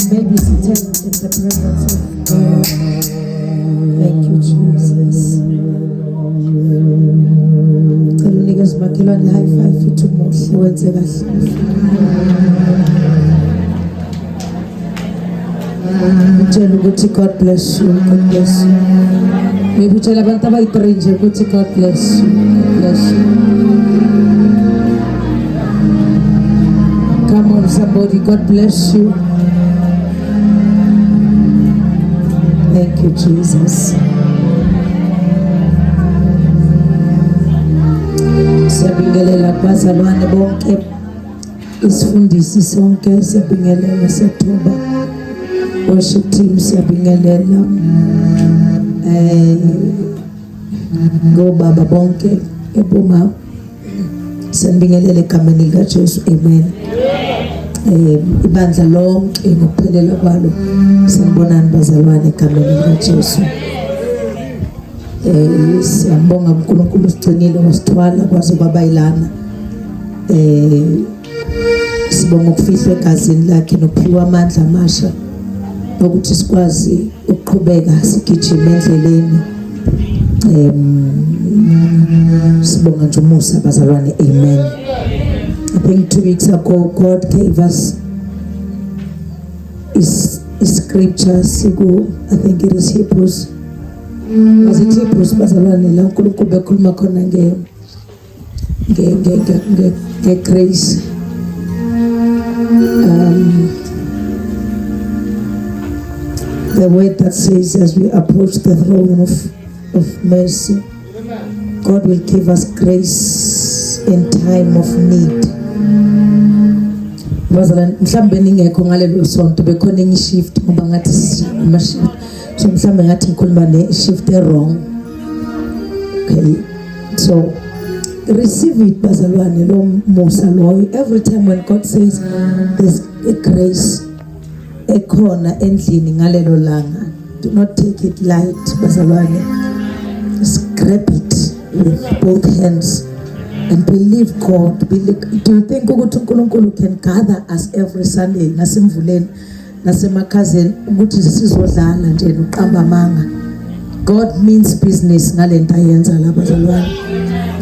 may be seated in the presence of God. Thank you, Jesus. Niggas makilwane high five itu muhle wenze kahle. Utshela ukuthi God bless you, God bless you. Maybe utshela abantu abayi-3 nje ukuthi God bless you, God bless you. Come on somebody, God bless you. Thank you, Jesus. Siyabingelela kubazalwane bonke, isifundisi sonke siyabingelela, siyathoba. Worship team siyabingelela, ngobaba bonke ebuma siyabingelela egameni likaJesu, amen. Ibandla lonke ngokuphelela kwalo sanibonani bazalwane egameni likaJesu. Siyambonga uNkulunkulu usigcinile wasithwala kwaze kwabayilana. Sibonga ukufihlwa egazini lakhe nokuphiwa amandla amasha ukuthi sikwazi ukuqhubeka sigijima endleleni. Sibonga nje umusa bazalwane, amen. I think 2 weeks ago God gave us his scriptures. I think it is Hebrews. Was it Hebrews bazalwane la uNkulunkulu bekhuluma khona grace. The word that says as we approach the throne of mercy, God will give us grace in time of need. Bazalwane mhlambe ningekho ngalelo sonto bekhona enye shift ngoba ngathi ama-shift. So mhlambe ngathi ngikhuluma ne-shift wrong. Okay, so receive it bazalwane lo musa loyo. Every time when God says there's a grace ekhona endlini ngalelo langa, do not take it light bazalwane. Grab it with both hands and believe God. Do you think ukuthi uNkulunkulu can gather us every Sunday nasemvuleni nasemakhazeni ukuthi sizodlala nje noqamba amanga? God means business ngalento ayenza la bazalwane,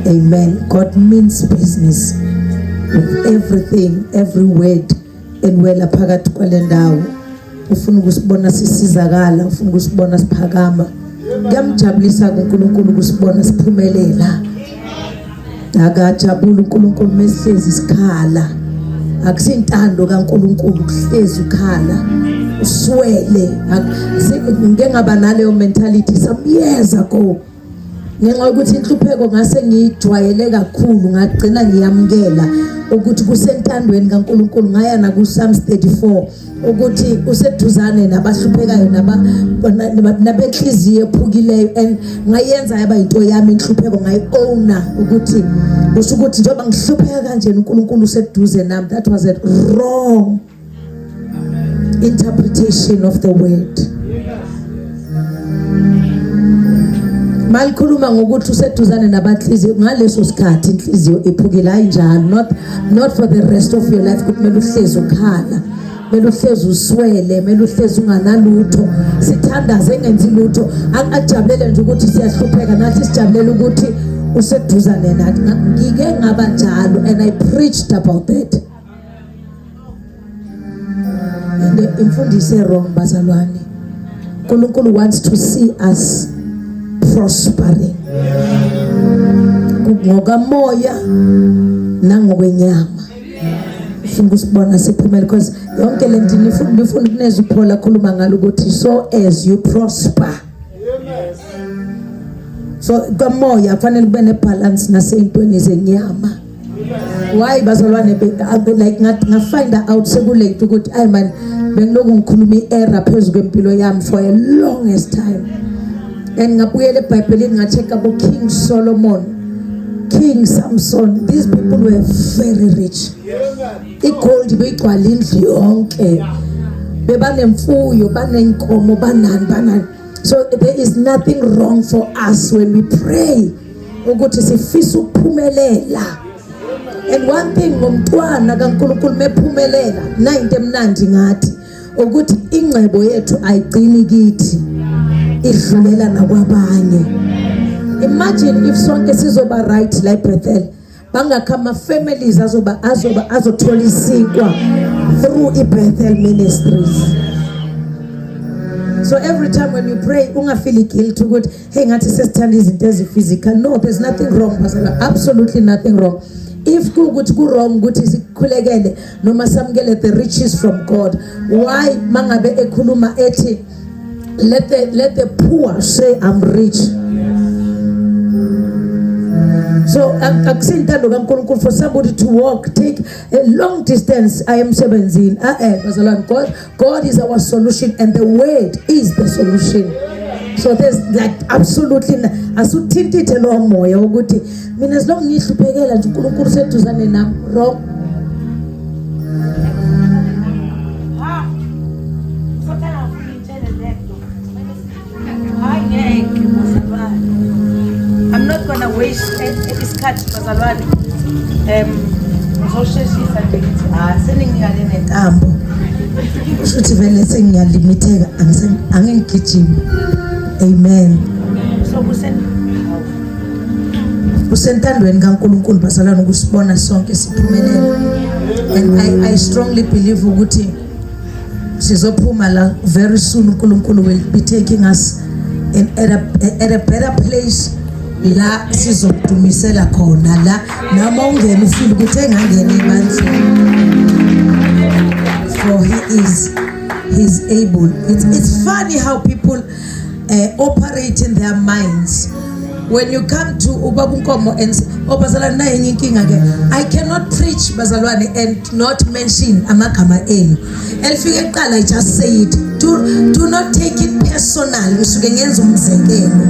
amen. God means business with everything, every word enwela phakathi kwale ndawo. Ufuna ukusibona sisizakala, ufuna ukusibona siphakama. Ngiyamjabulisa uNkulunkulu ukusibona siphumelela. Akajabula uNkulunkulu mesihlezi isikhala. Akusintando kaNkulunkulu kuhlezi ukhala uswele. Ngeke ngaba naleyo mentality some years ago. Ngenxa yokuthi inhlupheko ngase ngijwayele kakhulu, ngagcina ngiyamkela ukuthi kusentandweni kaNkulunkulu. Ngaya na ku Psalms 34 ukuthi useduzane nabahluphekayo nabenhliziyo ephukileyo, and ngayenza yaba into yami inhlupheko ngayi-owna ukuthi kusho ukuthi njengoba ngihlupheka kanje uNkulunkulu useduze nami. That was a wrong interpretation of the word. Malikhuluma ngokuthi useduzane nabanhliziyo ngaleso sikhathi inhliziyo ephukile, hayi njalo, not for the rest of your life. Kumele uhlezi ukhala, kumele uhlezi uswele, kumele uhlezi unganalutho, sithandaze engenzi lutho. Akujabulele nje ukuthi siyahlupheka, nathi sijabulele ukuthi useduzane nathi. Ngike ngaba njalo and I preached about that. And imfundiso wrong bazalwane. uNkulunkulu wants to see us prospering ngokamoya nangokwenyama. Ufuna ukusibona siphumele because yonke le nto nifuna kunezwe uPaul akhuluma ngalo ukuthi so as you prosper. So kamoya kufanele kube nebalance naseyintweni zenyama. Why bazalwane like ngafind out sekulate ukuthi ay man bengiloku ngikhuluma i-error phezulu kwempilo yami for a longest time. And ngabuyela eBhayibhelini ngacheck abo King Solomon, King Samson. These people were very rich. Igold beyigcwala indlu yonke, bebanemfuyo, banenkomo, banani. So there is nothing wrong for us when we pray ukuthi sifisa ukuphumelela. And one thing ngomntwana kaNkulunkulu mephumelela, na into emnandi ngathi ukuthi ingcebo yethu ayigcini kithi idlulela nakwabanye. Imagine if sonke sizoba right like Bethel, bangakama families azothola isinkwa through iBethel Ministries. So every time when you pray, ungafeel guilt ukuthi hey ngathi sesithanda izinto eziphysical. No, there's nothing wrong, absolutely nothing wrong. If kukuthi ku wrong ukuthi sikhulekele noma samukele the riches from God, why mangabe ekhuluma ethi let the poor say I'm rich? So akusintando kaNkulunkulu for somebody to walk, take a long distance. I am 17. God is our solution, and the word is the solution. So there's like absolutely asuthintithe lo moya ukuthi mina as long ngihluphekela nje uNkulunkulu seduzane nami. Wrong. I'm not gonna waste isikhathi bazalwane. Ngizosheshisa nje ngithi seningiyale nentambo. Futhi vele sengiyalimitheka angengigijima. Amen. So usentandweni kaNkulunkulu bazalwane ukusibona sonke siphumelele. And I strongly believe ukuthi sizophuma la very soon. uNkulunkulu will be taking us at a better place la sizodumisela khona la noma ungena ufile ukuthi engangena ebandleni, for he's able. It's funny how people operate in their minds. When you come to Ubabunkomo and bazalwane na yenye inkinga ke, I cannot preach bazalwane and not mention amagama enu. Elifike eqala I just say it. Do not take it personal. Usuke ngenza umzekelo.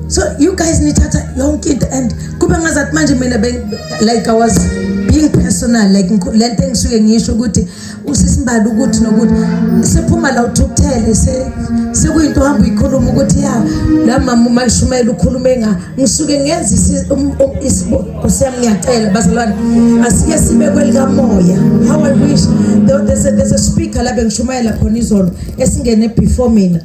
So you guys nithatha yonke into and kube ngazathi manje mina like I was being personal, like lento engisuke ngisho ukuthi usisimbali ukuthi nokuthi sephuma la uthukuthele sekuyinto hamba uyikhuluma ukuthi ya la mama uMashumayela ukhulume ngisuke ngenza isibongo ngiyacela bazalwane asike sibe kwelika moya. How I wish there's a speaker la bengishumayela khona izolo esingene before mina,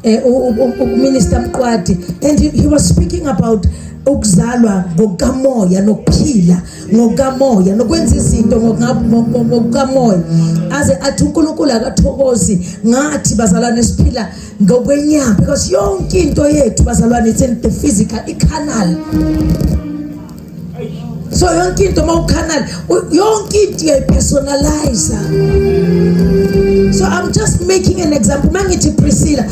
Minister Mqwadi, and he was speaking about ukuzalwa ngokamoya nokuphila ngokamoya nokwenza izinto ngokamoya aze athi uNkulunkulu akathokozi ngathi bazalwane siphila ngokwenyama, because yonke into yethu bazalwane it's in the physical, icanal. So yonke into mawucanal yonke into uyayipersonalize. So I'm just making an example. Mangithi Priscilla,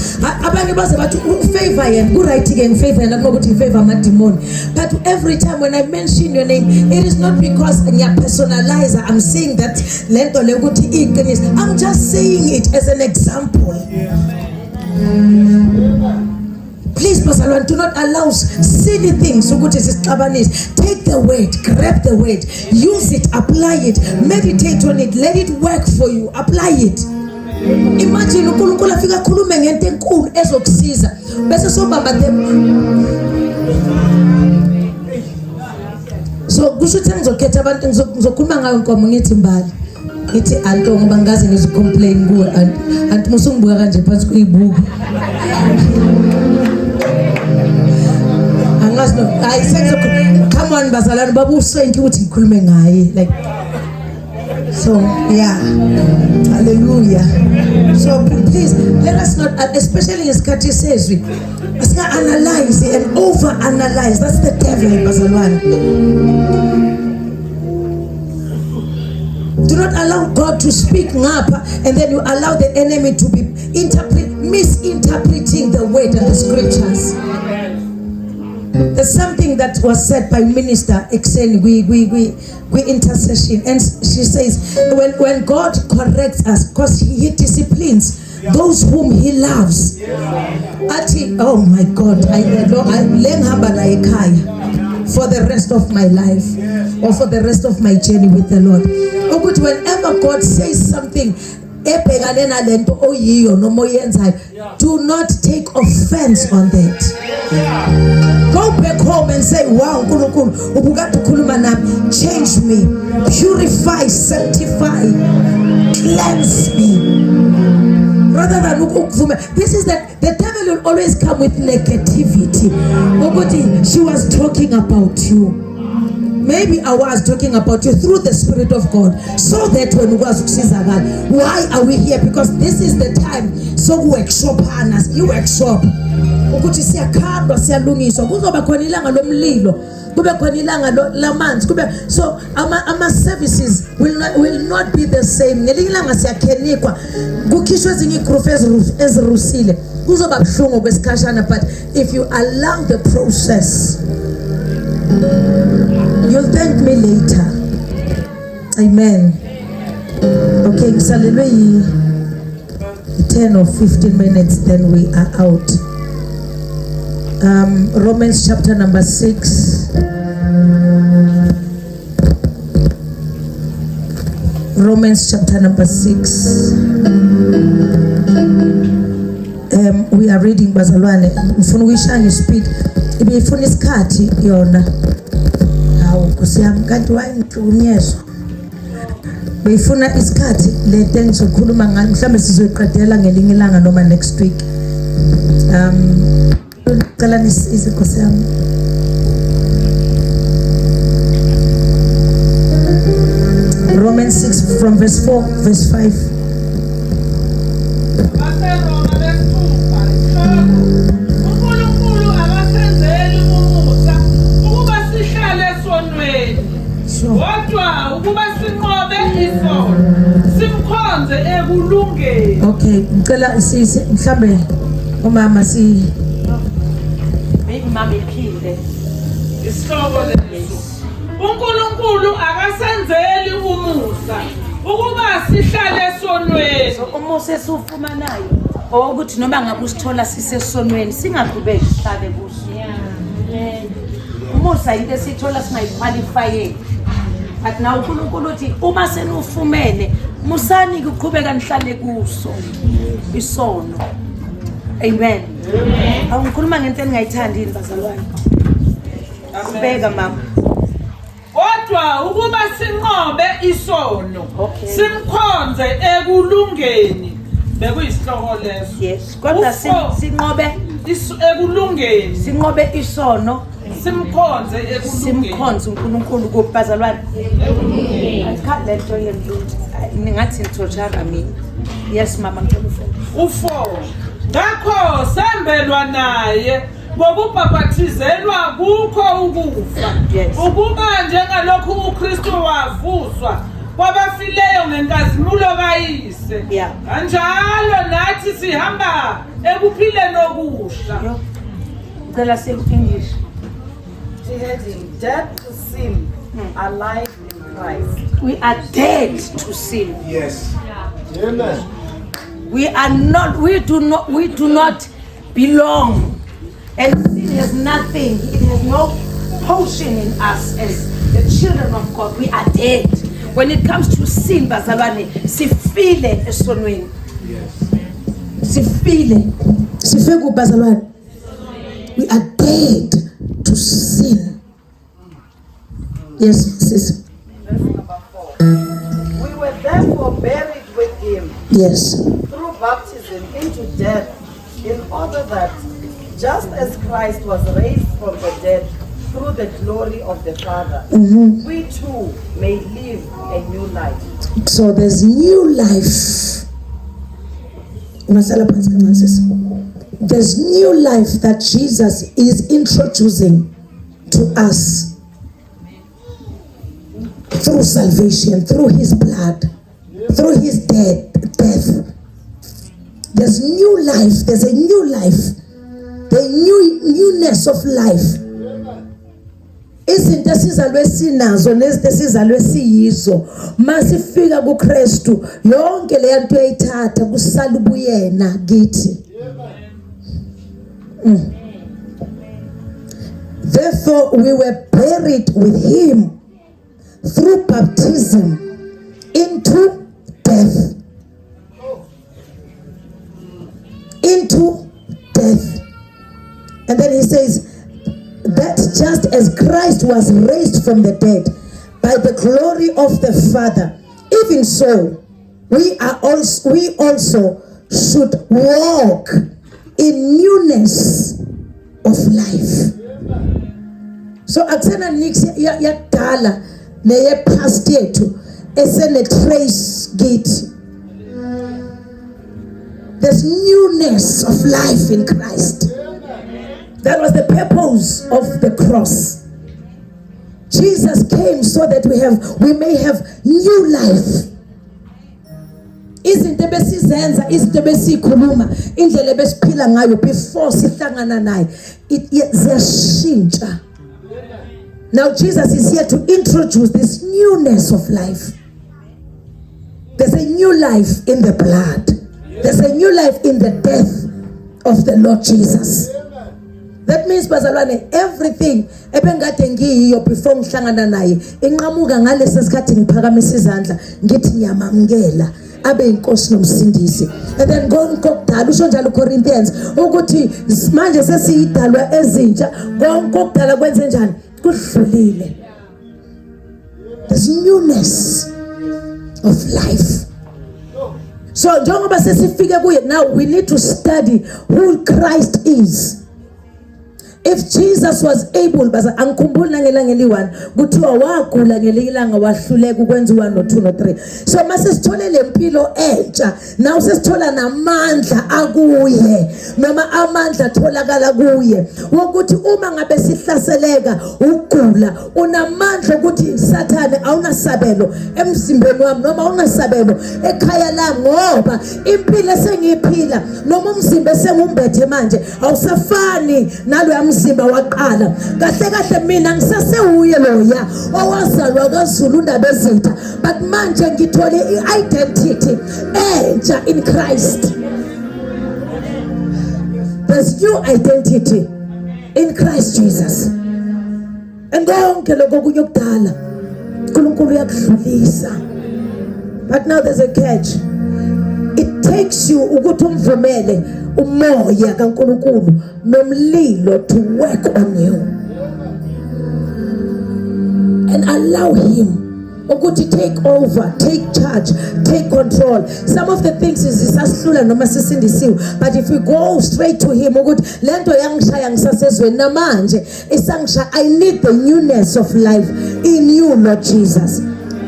abanye baze bathi ufavor yena ku right again favor yena ngokuthi favor amademon. But every time when I mention your name, it is not because ngiya personalize. I'm saying that lento le ukuthi iqiniso. I'm just saying it as an example. Please, bazalwane, do not allow silly things ukuthi sisixabanise. Take the word, grab the word, use it, apply it, meditate on it, let it work for you, apply it. Imagine uNkulunkulu afika khulume ngento enkulu ezokusiza bese sobamba them. So kusho ukuthi ngizokhetha abantu ngizokhuluma ngayo inkomo ngithi mbali ngithi alto ngoba ngazi ngizicomplain kuwe anti musungibuka kanje phansi kuyibuku. No, I said, come on, bazalwane, babu swenki ukuthi ngikhulume ngaye, like. So yeah, hallelujah. So please let us not, especially as Kati says, we must not analyze and over-analyze. That's the devil, bazalwane. Do not allow God to speak ngapha and then you allow the enemy to be misinterpreting the word and the scriptures. There's something that was said by Minister Exen, we intercession, and she says when God corrects us, because he disciplines those whom he loves. Ati, oh my God, I learn for the rest of my life or for the rest of my journey with the Lord. Oh, but whenever God says something, do not take offense on that. Go back home and say, wow, nkulunkulu ubukade ukhuluma nami, change me, purify, sanctify, cleanse me. Rather than ukuvuma. This is that the devil will always come with negativity. She was talking about you. Maybe I was talking about you through the Spirit of God, so that when why are we here? Because this is the time. So workshop harness, you workshop. Ukuthi siyakhandwa siyalungiswa kuzoba khona ilanga lomlilo kube khona ilanga lamanzi kube so ama services will not be the same. Ngelinye ilanga siyakhenikwa kukhishwe ezinye igroup ezirusile kuzoba buhlungu kwesikhashana, but if you allow the process, you'll thank me later. Amen. Okay, ngisalelwe 10 or 15 minutes, then we are out. Romans chapter number 6. Romans chapter number 6. We are reading bazalwane. Mfuna uyishane speed. Ibifuna isikhathi yona. Hawu Nkosi yami kanti wayengihlukunyezwa. Befuna isikhathi lento engizokhuluma ngayo mhlambe sizoyiqedela ngelinye ilanga noma next week. Cala nisize Nkosi yami. Romans 6 from verse 4 verse 5. Okay, ngicela sisi mhlambe umama si maybe mama iphinde isihloko leso. uNkulunkulu akasenzeli umusa ukuba sihlale esonweni. umusa esufumanayo ukuthi noma ngabe usithola sisesonweni singaqhubeki sihlale kuso. Umusa into esithola singayiqualify. But now uNkulunkulu uthi uma senufumene musani kuqhubeka nihlale kuso isono. Amen. Awukhuluma ngento engayithandi bazalwane. Sibeka mama. Kodwa ukuba sinqobe isono, simkhonze ekulungeni. Bekuyisihloko leso. Yes. Kodwa sinqobe ekulungeni. Sinqobe isono. Simkhonze ekulungeni. Simkhonze uNkulunkulu kubazalwane. Asikhathi lento yendludi. Ningathi ngithoshara mina. Yes mama ngicela u4. Ngakho sembelwa naye ngokubhaphathizelwa kukho ukufa. Ukuba njengalokhu uKristu wavuswa kwabafileyo ngenkazimulo kayise. Kanjalo nathi sihamba ekuphileni okusha. Ngicela English. Dead to sin, alive in Christ. We are dead to sin. Yes. Amen. We do not belong. And sin has nothing. It has no portion in us as the children of God. We are dead. When it comes to sin, bazalwane, sifile esonweni. Yes. Sifile bazalwane. We are dead to sin. Yes, sis. Verse number 4. We were therefore buried with him. Yes. Through baptism into death, in order that, just as Christ was raised from the dead through the glory of the Father, we too may live a new life. So there's new life. There's new life that Jesus is introducing to us through salvation, through his blood, through his death. There's new life. There's a new life. The newness of life. Izinto esizalwe sinazo nezinto esizalwe siyizo masifika kuKristu yonke le nto uyayithatha kusala ubuyena kithi. Therefore we were buried with him through baptism into death. Into death. And then he says, just as Christ was raised from the dead by the glory of the Father, even so we also should walk in newness of life. So akusena nix yakudala neye past yethu esene trace gate. There's newness of life in Christ. That was the purpose of the cross. Jesus came so that we may have new life. Izinto ebesizenza, izinto ebesikhuluma, indlela ebesiphila ngayo before sihlangana naye, ziyashintsha. Now Jesus is here to introduce this newness of life. There's a new life in the blood. There's a new life in the death of the Lord Jesus. That means bazalwane, everything ebengade ngiyiyo before ngihlangana naye inqamuka ngalesi sikhathi ngiphakamisa izandla ngithi ngiyamamkela abe inkosi nomsindisi. And then kokudala usho njalo uCorinthians ukuthi manje sesiyidalwa ezintsha, konke okudala kwenze njani kudlulile. There's newness of life. So njengoba sesifike kuye, now we need to study who Christ is. If Jesus was able, baza angikhumbuli nangelanga eli1 kuthiwa wagula ngelilanga wahluleka ukwenza 1 no 2 no 3. So mase sithole lempilo entsha, now sesithola namandla akuye, noma amandla atholakala kuye wokuthi uma ngabe sihlaseleka ugula unamandla ukuthi Sathane awunasabelo emzimbeni wami noma awunasabelo ekhaya la, ngoba impilo sengiyiphila noma umzimba sengumbethe manje awusafani nalo mzimba waqala. Kahle kahle mina ngisasewuye loya owazalwa kaZulu undaba ezitha, but manje ngithole i-identity entsha in Christ. There's new identity in Christ Jesus. And konke lokho kunye okudala uNkulunkulu uyakudlulisa. But now there's a catch. It takes you ukuthi umvumele umoya kaNkulunkulu nomlilo to work on you and allow him ukuthi take over, take charge, take control. Some of the things is aslula noma sisindisiwe, but if we go straight to him ukuthi lento yangishaya ngisasezweni namanje isangisha, I need the newness of life in you, Lord Jesus.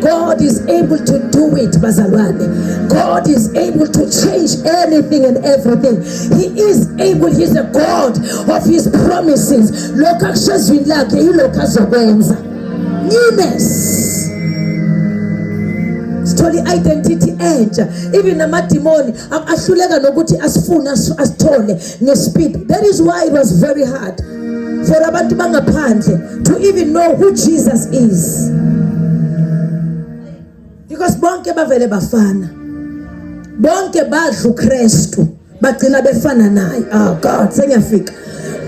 God is able to do it, bazalwane. God is able to change anything and everything. He is able. He's a God of his promises. Newness. Story identity entsha. Even amadimoni ahluleka nokuthi asifuna asithole ngespeed. That is why it was very hard for abantu bangaphandle to even know who Jesus is. Because bonke bavele bafana, bonke badla uKristu bagcina befana naye. Oh God, sengiyafika.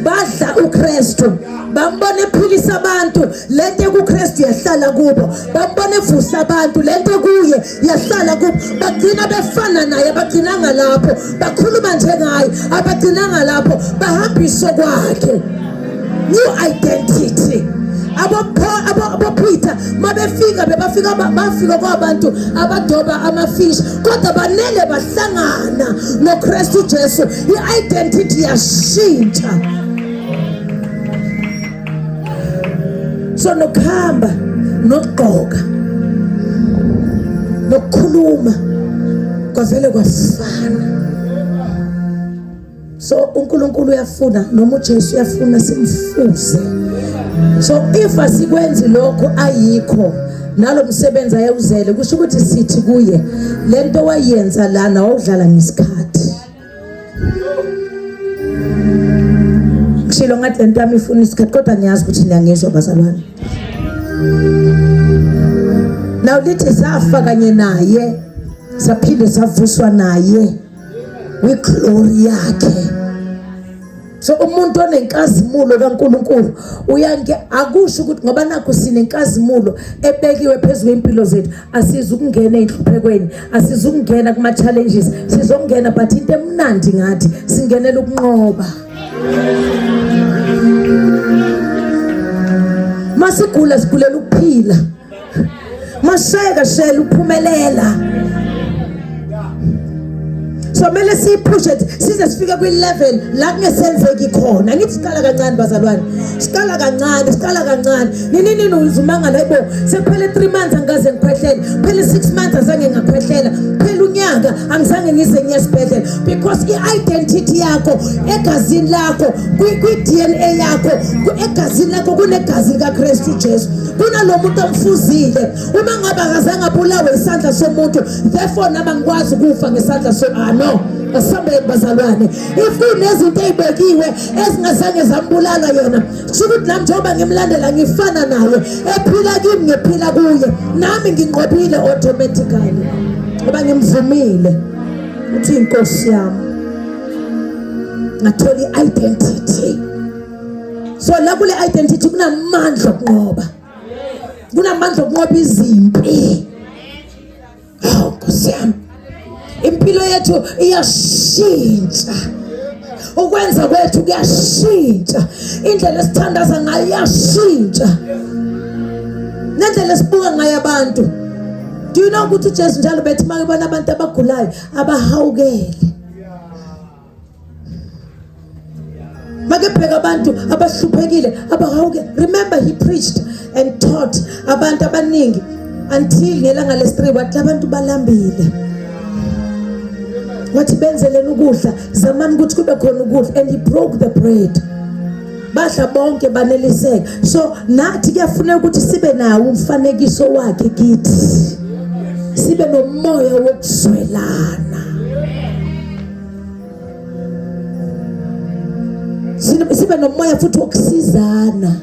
Badla uKristu bambona ephilisa abantu, lento kuKristu yahlala kubo. Bambona evusa abantu, lento kuye yahlala kubo. Bagcina befana naye, bagcina ngalapho bakhuluma njengaye, abagcina lapho bahambisa kwakhe. New identity. Abo Peter mabefika bafika kwabantu abadoba amafish, kodwa banele bahlangana noKristu Jesu, i-identity yashintsha. So nokuhamba nokugqoka nokukhuluma kwavele kwafana. So uNkulunkulu uyafuna noma uJesu uyafuna simfuze. So if asikwenzi lokho ayikho nalo msebenzi ayewuzele, kusho ukuthi sithi kuye lento wayenza lana wawudlala ngesikhathi. Ngishilo ngathi lento yami ifuna isikhathi, kodwa ngiyazi ukuthi niyangizwa bazalwane. Now lithi safa kanye naye, saphinde savuswa naye weglory yakhe. So umuntu onenkazimulo kaNkulunkulu uyange akusho ukuthi ngoba nakho sinenkazimulo ebekiwe phezulu impilo zethu asizukungena enhluphekweni, asizukungena kuma challenges, sizongena but into emnandi ngathi singenela ukunqoba. masigula sigulela ukuphila, masishayeka shela uphumelela. So mele siyiphushe size sifike kwi-level la kungesenzeki khona. Ngithi siqala kancane bazalwane, siqala kancane. Nini uzumangala yebo sekuphele 3 months angaze ngikhwehlele, phele 6 months azange ngakhwehlela, phele unyaka angizange ngize niyesibhedlela, because i-identity yakho egazini lakho kwi-DNA yakho egazini lakho kunegazi likaKristu Jesu. Kunalo muntu omfuzile. Uma ngabe akazange abulawe isandla somuntu, therefore naba ngikwazi ukufa ngesandla no. Asambeni bazalwane, if kunezinto ezibekiwe ezingazange zambulala yena, kusho ukuthi nami njengoba ngimlandela ngifana naye, ephila kimi ngiphila kuye, nami nginqobile automatically ngoba ngimvumile uthi inkosi yami ngathola i-identity. So la kule identity kunamandla okunqoba, izimpi. Oh nkosi yami, impilo yethu iyashintsha, ukwenza kwethu kuyashintsha, indlela esithandaza ngayo iyashintsha, nendlela esibuka ngayo abantu. Do you know ukuthi uJesu njalo bethi makebona abantu abagulayo abahawukele, makebheka abantu abahluphekile abahawukele. Remember he preached and taught abantu abaningi until ngelanga lesi-3 wathi abantu balambile, wathi benzeleni ukudla, zamani ukuthi kube khona ukudla, and he broke the bread. Badla bonke baneliseka. So nathi kuyafuneka ukuthi sibe nawo umfanekiso wakhe kithi, sibe nomoya wokuzwelana, sibe nomoya futhi wokusizana.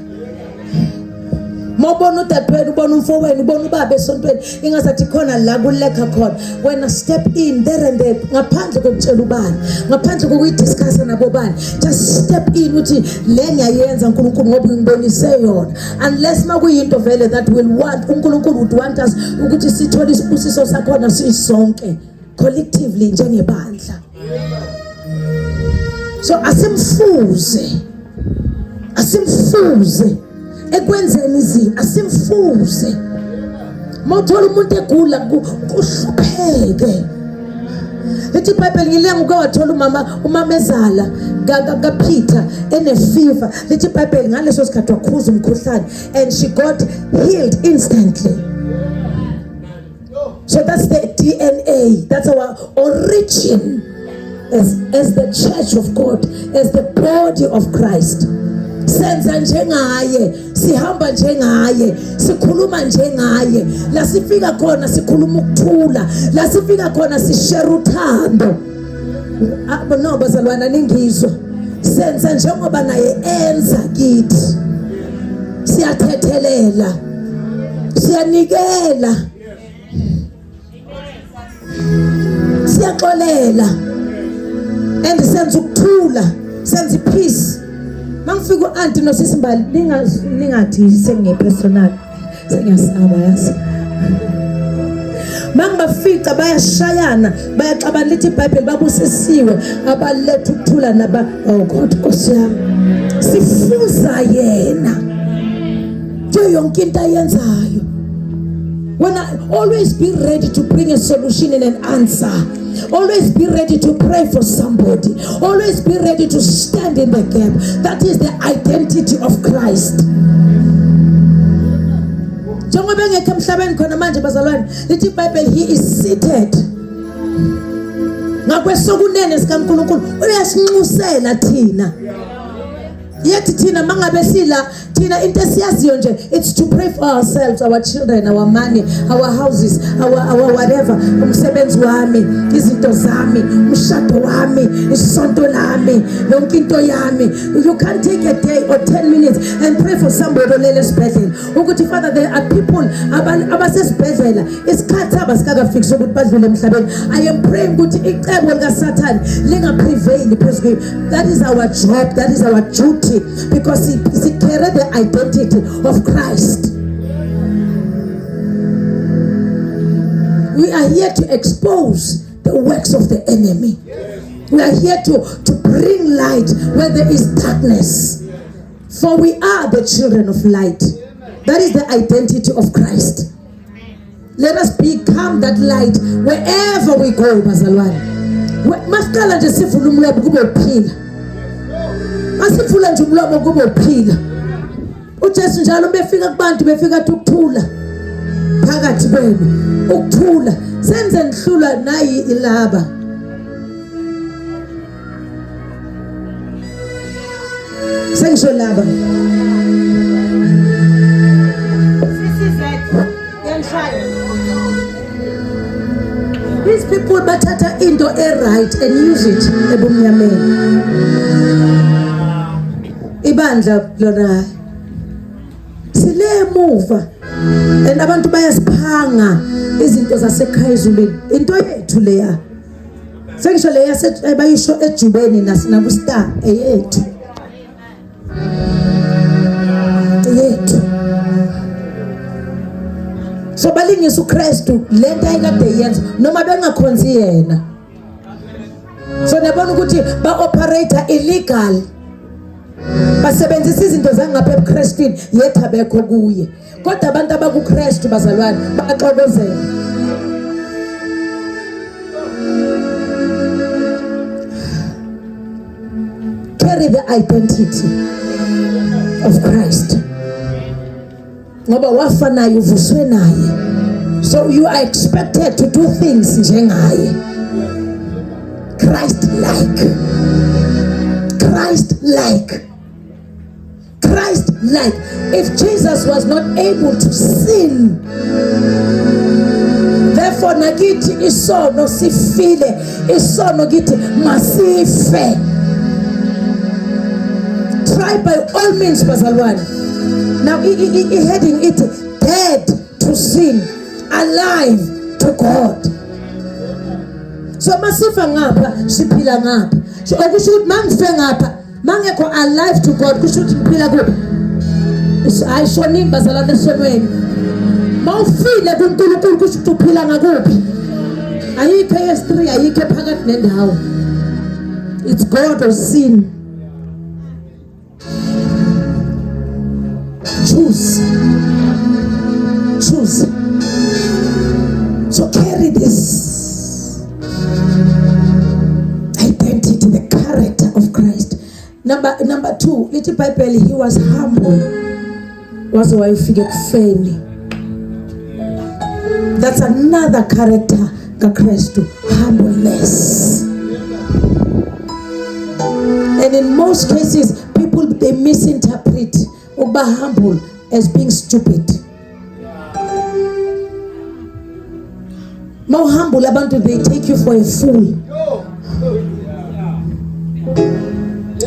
Mawubona udadewenu, ubona umfowenu, ubona ubaba esontweni, ingazathi khona la kuleka khona, wena step in there and there, ngaphandle kokutshela ubani, ngaphandle kokuyidiscussa nabo bani, just step in uthi le ngiyayenza uNkulunkulu ngoba ngibonise yona. Unless makuyinto vele that will want, uNkulunkulu would want us ukuthi sithole isibusiso sakhona sisonke collectively njengebandla. So asimfuze ekwenzeni izinto, asimfuze. Mawuthola umuntu egula kuhlupheke. Lethi iBhayibheli ngilenga uke wathola umama ezala kaPeter ene-fever. Lethi iBhayibheli ngaleso sikhathi wakhuza umkhuhlane and she got healed instantly. So that's the DNA, that's our origin as the church of God, as the body of Christ. Senza njengaye, sihamba njengaye, sikhuluma njengaye, la sifika khona sikhuluma ukuthula, la sifika khona sishare uthando. No bazalwana ningizwa, senza njengoba naye enza kithi, siyathethelela, siyanikela, siyaxolela, and senza ukuthula, senza peace. Mangifika uanti nosisimbali ningathi sengipersonal, sengiyasaba yazi. Mangibafica bayashayana, bayaxabana lithi iBhayibheli babusisiwe abaletha ukuthula naba. Oh God, Nkosi yami, sifuza yena kuyo yonke into ayenzayo. When always be ready to bring a solution and an answer. Always be ready to pray for somebody. Always be ready to stand in the gap. That is the identity of Christ. Njengoba engekho emhlabeni khona manje bazalwane, lithi iBhayibheli he is seated ngakwesokunene sikaNkulunkulu, uyasinxusela thina. Yet thina mangabe sila thina into esiyaziyo nje, it's to pray for ourselves, our children, our money, our houses, our whatever, umsebenzi wami, izinto zami, umshado wami, isonto lami, yonke into yami. You can't take a day or 10 minutes and pray for somebody olele esibhedlela ukuthi Father, there are people abasesibhedlela isikhathi abasikakafiki ukuthi badlule emhlabeni. I am praying ukuthi icebo likaSathane lingaprevail phezu kwethu. That is our job, that is our duty, because he carry the identity of Christ. We are here to expose the works of the enemy. We are here to bring light where there is darkness. For we are the children of light. That is the identity of Christ. Let us become that light wherever we go, bazalwane. Masiqala nje sivula umlomo kube uphila. Masivula nje umlomo kube uphila. uJesu njalo befika kubantu befika ukuthula phakathi kwenu, ukuthula. Senze nihlula nayi ilaba. Sengisho laba. These people bathatha into right and use it ebumnyameni. Ibandla lona sile muva and abantu bayasiphanga izinto zasekhaya ezulwini. Into yethu leya. Sengisho leya bayisho ejubeni nakustar eyethu. Yethu. So balingisa uKristu lento ayikade yenza noma bengakhonzi yena. So nabona ukuthi ba operator illegal. Basebenzisa izinto zangapha eKristini yethu abekho kuye. Kodwa abantu abakuKristu bazalwane baxokozela. Carry the identity of Christ. Ngoba wafa naye uvuswe naye. So you are expected to do things njengaye. Christ like. If Jesus was not able to sin, therefore nakithi isono sifile, isono kithi masife. Try by all means, bazalwane. Now heading it dead to sin, alive to God. So masifa ngapha siphila ngapha. So okusho ukuthi mangife ngapha mangekho alive to God kusho ukuthi ngiphila kuphi. Ayishonini bazalwane esonweni. Mawufile kuNkulunkulu kusho ukuthi uphila ngakuphi. Ayikho yes3 ayikho phakathi nendawo. It's God or sin. Choose. So carry this identity, the character of Christ. Number 2, little Bible, he was humble. Was why figure kufeni. That's another character ka Christ, humbleness. And in most cases, people they misinterpret uba humble as being stupid. More humble abantu they take you for a fool.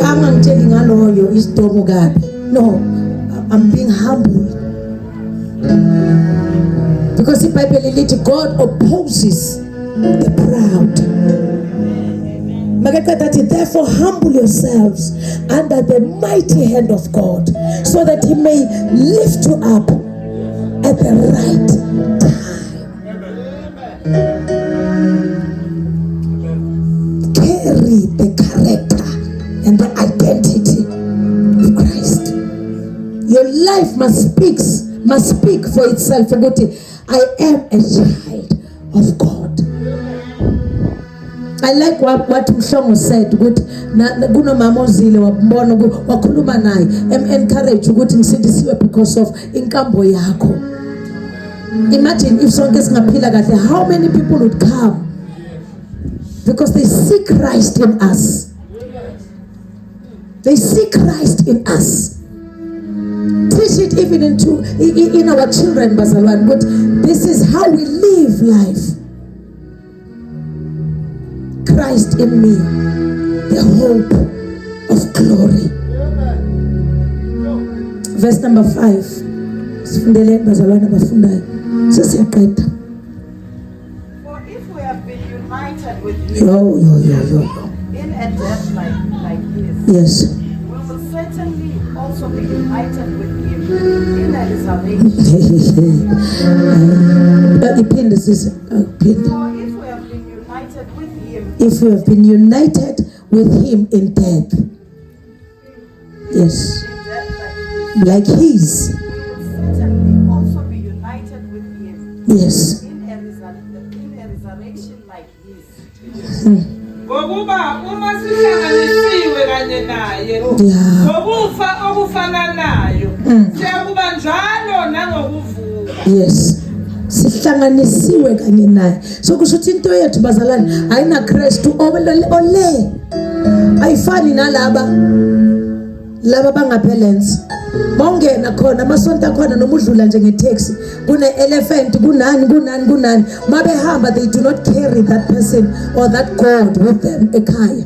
I'm telling you is God. No, I'm being humble. Because the Bible little God opposes the proud. Therefore humble yourselves under the mighty hand of God, so that he may lift you up at the right time. Carry the character and the identity of Christ. Your life must speak for itself. I am a child of God. I like what Mshongo said. Kuno mama ozile wabona wakhuluma naye encourage ukuthi ngisindisiwe because of inkambo yakho. Imagine if sonke singaphila kahle, how many people would come because they see Christ in us. They see Christ in us. Teach it even in our children, bazalwane, but this is how we live life. Christ in me, the hope of glory. Verse number 5. Sifundele bazalwane bafundayo. Sesiyaqeda. For if we have been united with him in a death like his, yes, we will certainly also be united with him in a resurrection. If we have been united with him in death, yes, like his, Yes. In a resurrection like his. Ngokuba uma sihlanganisiwe kanye naye Yeah. ngokufa okufananayo siyakuba njalo nangokuvuka. Yes. Sihlanganisiwe kanye naye. So kusho ukuthi into yethu bazalwane ayina Kristu ole. Ayifani nalaba bangabalance. Bongena khona amasonto akhona noma udlula nje ngetaxi kune elephant kunani mabehamba they do not carry that person or that God with them ekhaya.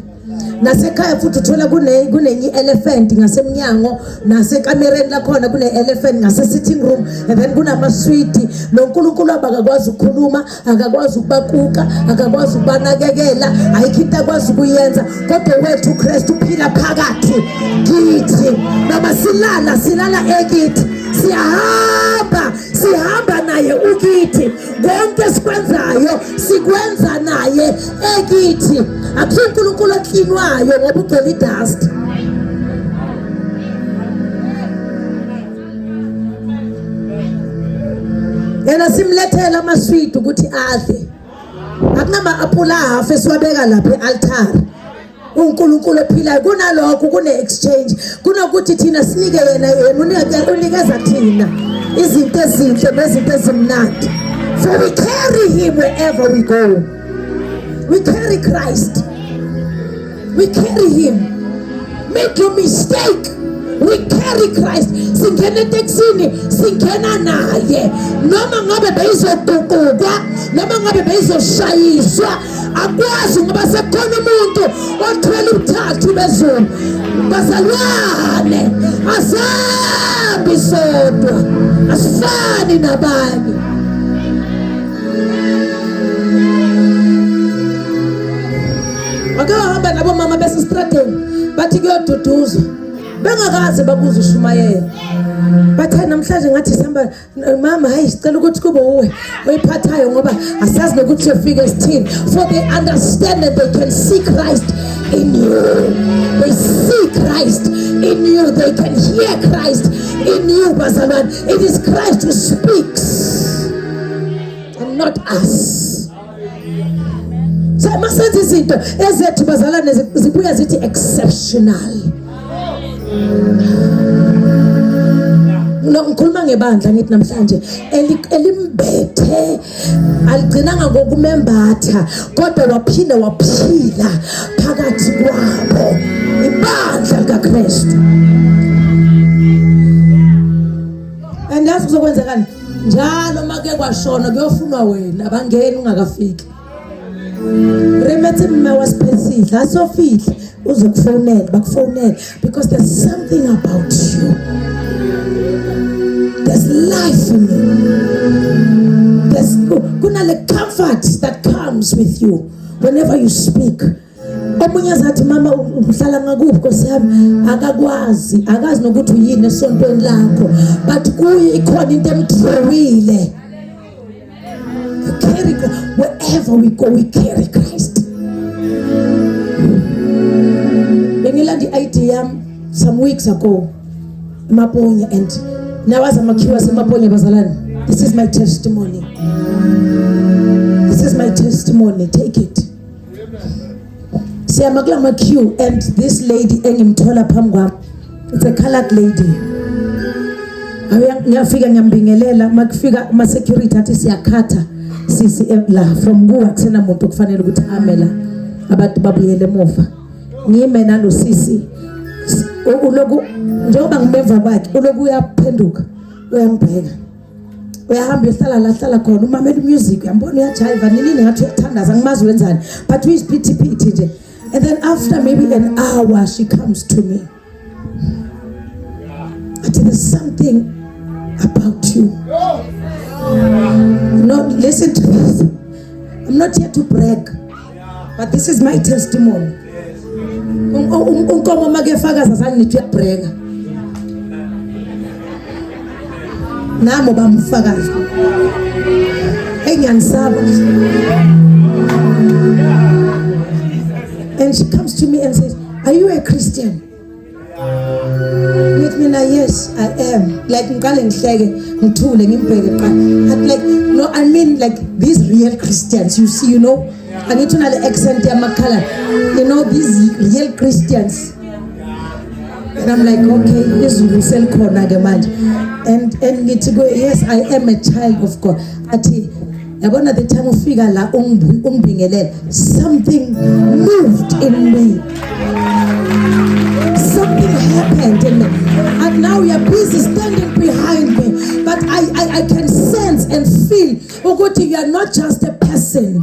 Nasekhaya futhi uthola kunenye elephant ngasemnyango nasekamereni lakhona kune elephant ngase sitting room and then kunama sweet noNkulunkulu abakakwazi ukukhuluma akakwazi ukubakuka akakwazi ukubanakekela ayikho akwazi ukuyenza kodwa wethu uKristu uphila phakathi kithi noma silala ekithi sihamba naye ukithi konke sikwenzayo sikwenza naye ekithi akho uNkulunkulu aklinwayo ngoba ugcwele dust. Yena simlethela amasweet ukuthi adle akunama apula half esiwabeka lapha ealtar. uNkulunkulu ophilayo kunalokho kune exchange kunokuthi thina sinike yena unikeza thina izinto ezinhle nezinto ezimnandi. So we carry him wherever we go. We carry Christ. We carry him. Make no mistake. We carry Christ. Singena eteksini singena naye noma ngabe beyizoqhuqukwa noma ngabe beyizoshayiswa akwazi ngoba sekhona umuntu othwele ubuthathu bezulu. Bazalwane asabi sodwa asifani nabanye. Akahamba nabo mama besestradeni bathi kuyoduduzwa bengakaze bakuze ushumayela bathe namhlanje ngathi sihamba mama hayi sicela ukuthi kube uwe oyiphathayo ngoba asazi nokuthi ufike esithini for they understand that they can see Christ in you. They see Christ in you. They can hear Christ in you, bazalwane. It is Christ who speaks and not us. So masenze izinto ezethu bazalwane zibuya zithi exceptional. Ngikhuluma ngebandla ngithi namhlanje elimbethe aligcinanga ngokumembatha kodwa waphila waphila phakathi kwabo ibandla likaKristu. Andazi kuzokwenzekani njalo make kwashona kuyofunwa wena abangeni ungakafiki. Remethi mme wasiphelile asofile uzokufonela bakufonela because there's something about you. There's life in you. There's kunale comfort that comes with you whenever you speak. Omunye azathi mama uhlala ngakuphi Nkosi yami akakwazi akazi nokuthi uyini esontweni lakho but kuye ikhona into emdrawile. You carry wherever we go we carry Christ. Bengilandi idea some weeks ago Maponya and now as I'm a curious Maponya bazalwane. This is my testimony. This is my testimony. Take it. See, I'm a glamour queue and this lady engimthola phambi kwami. It's a colored lady. Ngiyafika ngiyambingelela makufika ama security athi siyakhatha sisi la from kuwa kusena umuntu kufanele ukuthi amela abantu babuyele emuva. Ngime nalo sisi uloku njengoba ngimemva kwakhe uloku uyaphenduka uyambheka uyahamba uhlala khona umamela music uyambona uyajiva nini ngathi uyathandaza ngimazi wenzani but we pity nje. And then after maybe an hour she comes to me. There's something about you. No, listen to this. I'm not here to brag, but this is my testimony. Unkomo makefakaza sangithi uyabrega. Namo bamfakaza. Engiyanisaba. And she comes to me and says, "Are you a Christian?" mina yes I am like ngiqale ngihleke ngithule ngimbheke qa like no I mean like these real Christians you see you know angithi unale accent yamakhala you know these real Christians and I'm like okay izulu selikhona ke manje and ngithi yes I am a child of God athi yabona the time ufika la ungibingelele something moved in me. Something happened in me. And now you're busy standing behind me. But I can sense and feel, Ogoti, you are not just a person.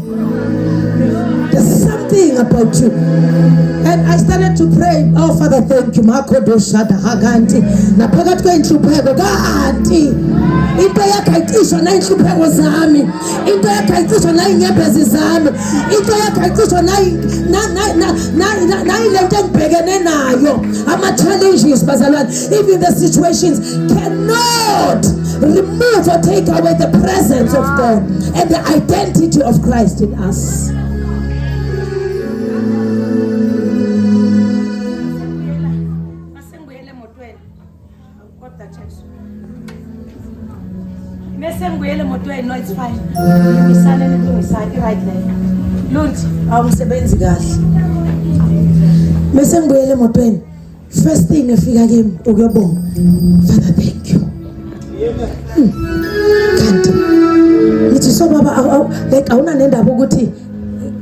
There's something about you. And I started to pray, oh Father, thank you. Makodo shada haganti. Na pagat ko intrupego ganti. Into yakaitisho na intrupego zami. Into yakaitisho na inyebezi zami. Into yakaitisho na ilente ngibhekene nayo. Ama challenges bazalwane. Even the situations cannot remove or take away the presence of God and the identity of Christ in us. No, it's fine. Right there. Lunch, awumsebenzi kahle. Mase ngibuyele emotweni. First thing efika kimi ukuyobonga. Father, thank you. Kanti ngithi so baba like awuna nendaba ukuthi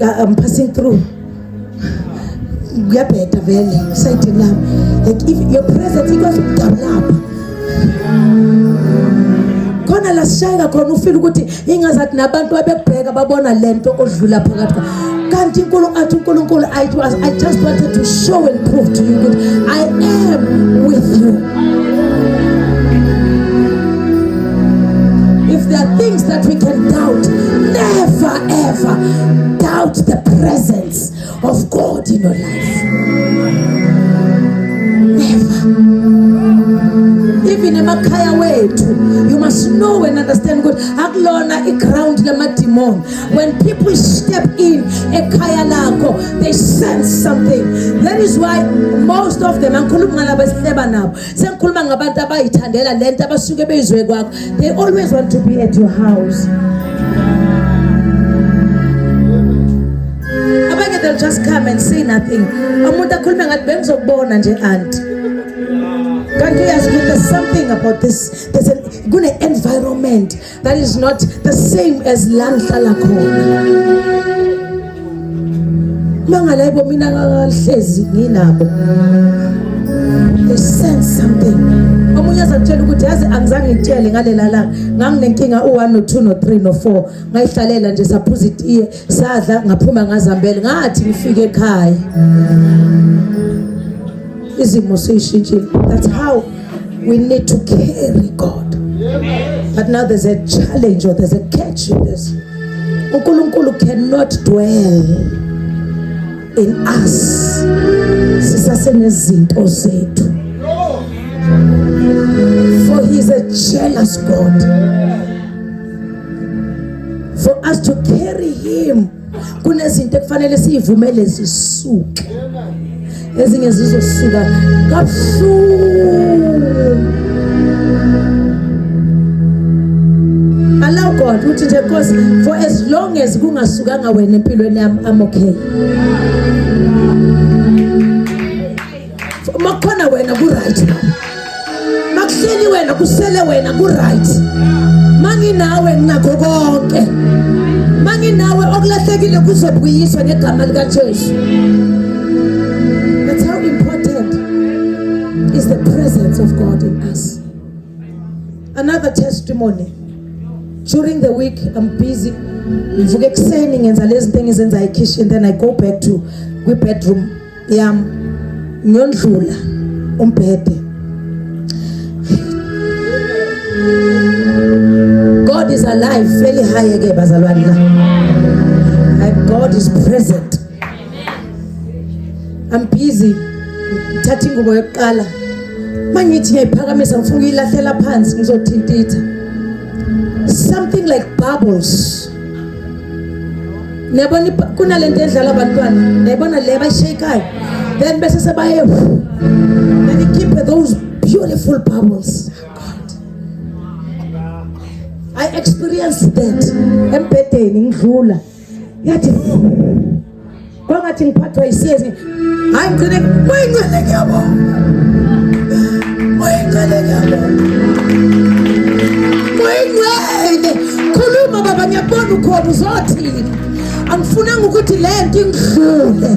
I'm passing through. Kuyabheda vele side lami. Like if your presence ikwazi ukudabulapha. Khona la shayika khona ufila ukuthi ingazathi nabantu abekubheka babona lento odlula phakathi kanti uNkulunkulu I just wanted to show and prove to you that I am with you. If there are things that we can doubt, never ever doubt the presence of God in your life. Never. Even emakhaya wethu, you must know and understand good. Akulona iground lamademon. When people step in ekhaya lakho, they sense something. That is why most of them, angikhuluma ngalabehleba nabo, sengikhuluma ngabantu abayithandela lento abasuke bezwe kwakho. They always want to be at your house. Abanye they'll just come and say nothing. Umuntu akhuluma ngathi bengizokubona nje auntie. Can't you ask me? There's something about this. There's a good environment that is not the same as Lanhlala khona. Mangalaibo mina ngahlezi nginabo. They sense something. Omunye azatshela ukuthi yazi angizange ngitshele ngalela la nganginenkinga u1 no2 no3 no4 ngayihlalela nje saphuza itiye sadla ngaphuma ngazambele ngathi ngifike ekhaya. That's how we need to carry God. But now there's a challenge or there's a catch in this. uNkulunkulu cannot dwell in us sisasenezinto zethu. For he is a jealous God. For us to carry him, kunezinto ekufanele sivumele zisuke. Ezinye zizosuka kabuhlungu. Allow God uthi nje because for as long as kungasukanga wena empilweni yami I'm okay. Makhona wena ku right. Makuhleli wena kusele wena ku right. Manginawe ngakho konke. Manginawe okulahlekile kuzobuyiswa ngegama lika Jesu. That's how important is the presence of God in us. Another testimony. During the week, I'm busy. Ngivuka ekuseni ngenza lezi zinto engizenza e-kitchen, then I go back to kwi bedroom yami. Ngiyondlula umbhede. God is alive, very high ke bazalwane la. And God is present. I'm busy. Thatha ingubo yokuqala. Mangithi ngiyiphakamisa ngifuna ukuyilahlela phansi ngizothintitha. Something like bubbles. Nebona kunalento edlala abantwana. Nebona le bayishayikayo. Then bese sebaye. Then you keep those beautiful bubbles. God. I experienced that. Empedeni ngidlula. Yathi kwangathi ngiphathwa isiyezi. Hayi ngicine uyingcele ngiyabona. Uyingcele ngiyabona. Uyingcele. Khuluma baba ngiyabona ukhona uzothini. Angifunanga ukuthi lento ingidlule.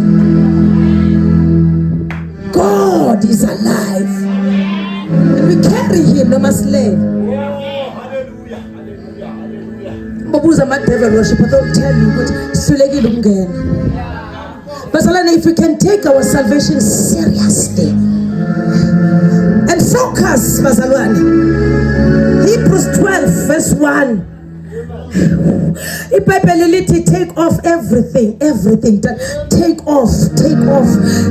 God is alive. And we carry him, no must slave. Babuza my devil worship, I don't tell you what Sulegi Lungen. But if we can take our salvation seriously and focus, Bazalwane. Hebrews 12, verse 1. Take off everything, take off,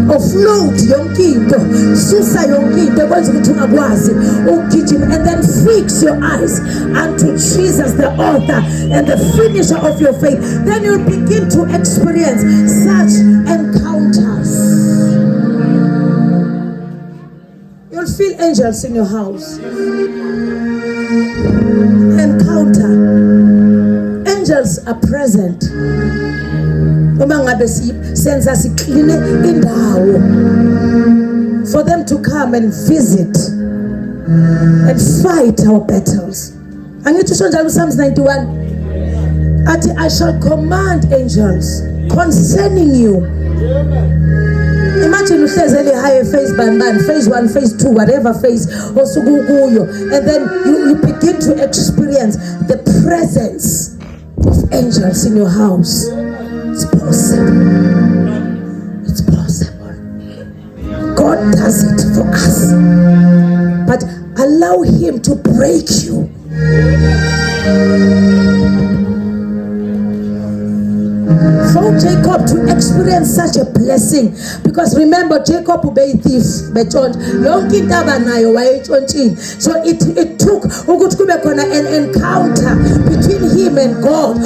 offload yonkinto, susa yonkinto kwenza ukuthi ungakwazi ukugijima, and then fix your eyes unto Jesus, the author and the finisher of your faith. Then you'll begin to experience such encounters. You'll feel angels in your house. Encounter. Angels are present. Uma ngabe senza sikline indawo for them to come and visit and fight our battles. Angithi usho njalo Psalms 91 athi I shall command angels concerning you. Imagine uhlezi ele high phase banban, phase 1, phase 2, whatever phase osuku kuyo, and then you begin to experience the presence of angels in your house. It's possible. It's possible. God does it for us. But allow him to break you. For Jacob to experience such a blessing, because remember Jacob obeyed thief, so it took an encounter between him and God,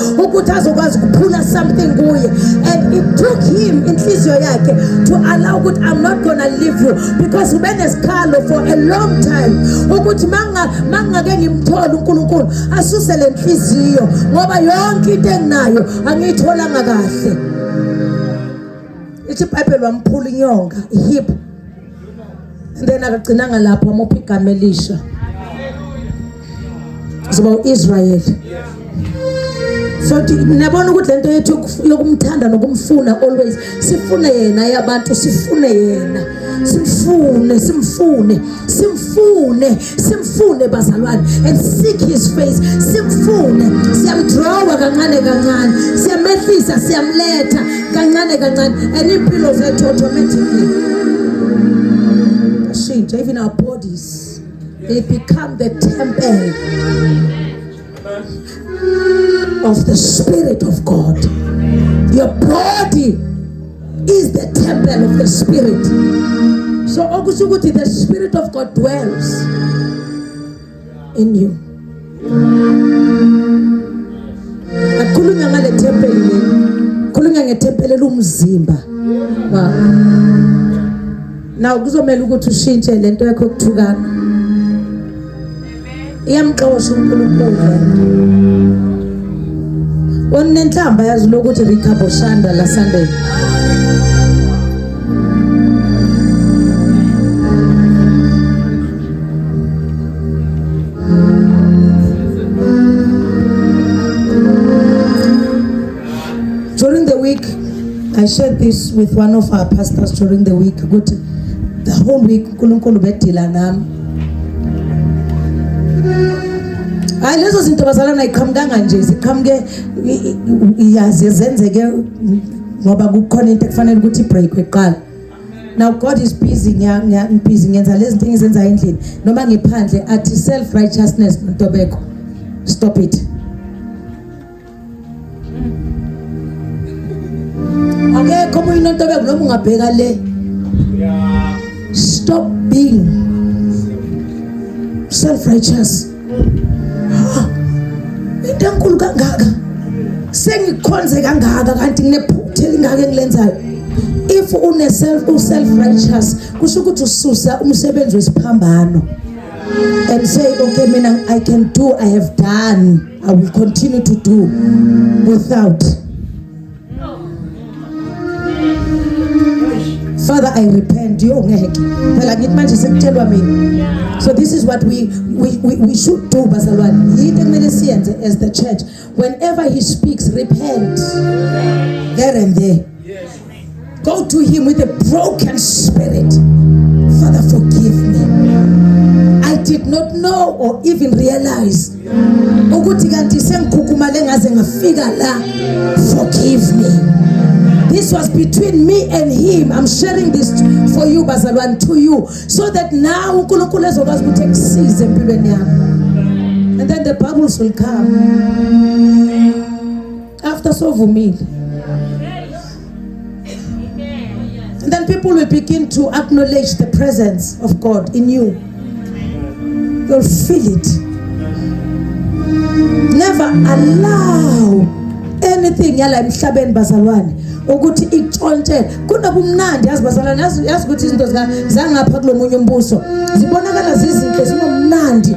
something going, and it took him to allow good. I'm not gonna leave you, because Carlo for a long time kahle. Ithi iBhayibheli wamphula inyonga ihip, and then akagcinanga lapho wamupha igama Elisha. Zoba Israel. So niyabona ukuthi lento yethu yokumthanda nokumfuna always sifune yena yabantu, sifune yena, simfune bazalwane, and seek his face, simfune, siyamdrawa kancane, siyamehlisa, siyamletha kancane, and impilo zethu automatically change. Even our bodies, they become the temple of the Spirit of God. Your body is the temple of the Spirit. So okusukuthi the Spirit of God dwells in you. Akhulunywa ngale temple le, khulunywa ngetempele lumzimba. Now kuzomela ukuthi ushintshe lento yakho yokuthukana. Iyamxosha uNkulunkulu. Onenhlamba yazi lokuthi Rikaboshanda la Sunday. During the week, I shared this with one of our pastors during the week. The whole week, uNkulunkulu bedila nami. Hayi lezo zinto bazalana iqhamukanga nje, siqhamuke iyazi zenzeke ngoba kukhona into ekufanele ukuthi ibreak eqala. Now God is busy, busy ngenza lezi zinto ngizenza endlini noma ngiphandle athi self righteousness ntobeko. Stop it. Okay, komu inontobeko noma ungabheka le. Stop being self righteous. Enkulu kangaka sengikhonze kangaka kanti nginephutha elingaka engilenzayo. if self-righteous kusho ukuthi ususa umsebenzi wesiphambano and say okay mina I can do, I have done, I will continue to do without. Father, I repent. So this is what we should do, bazalwane. As the church, whenever he speaks, repent there and there. Go to him with a broken spirit. Father, forgive me. I did not know or even realize. Forgive me. This was between me and him. I'm sharing this for you, bazalwane, to you, so that now uNkulunkulu ezokwazi ukuthi akusize empilweni yakho. And then the bubbles will come after sovumile. And then people will begin to acknowledge the presence of God in you. You'll feel it. Never allow anything yala emhlabeni, bazalwane, ukuthi icontshe kunobumnandi. Yazi bazalwane, yazi ukuthi izinto zangapha kulomunye umbuso zibonakala zizinhle, zinomnandi,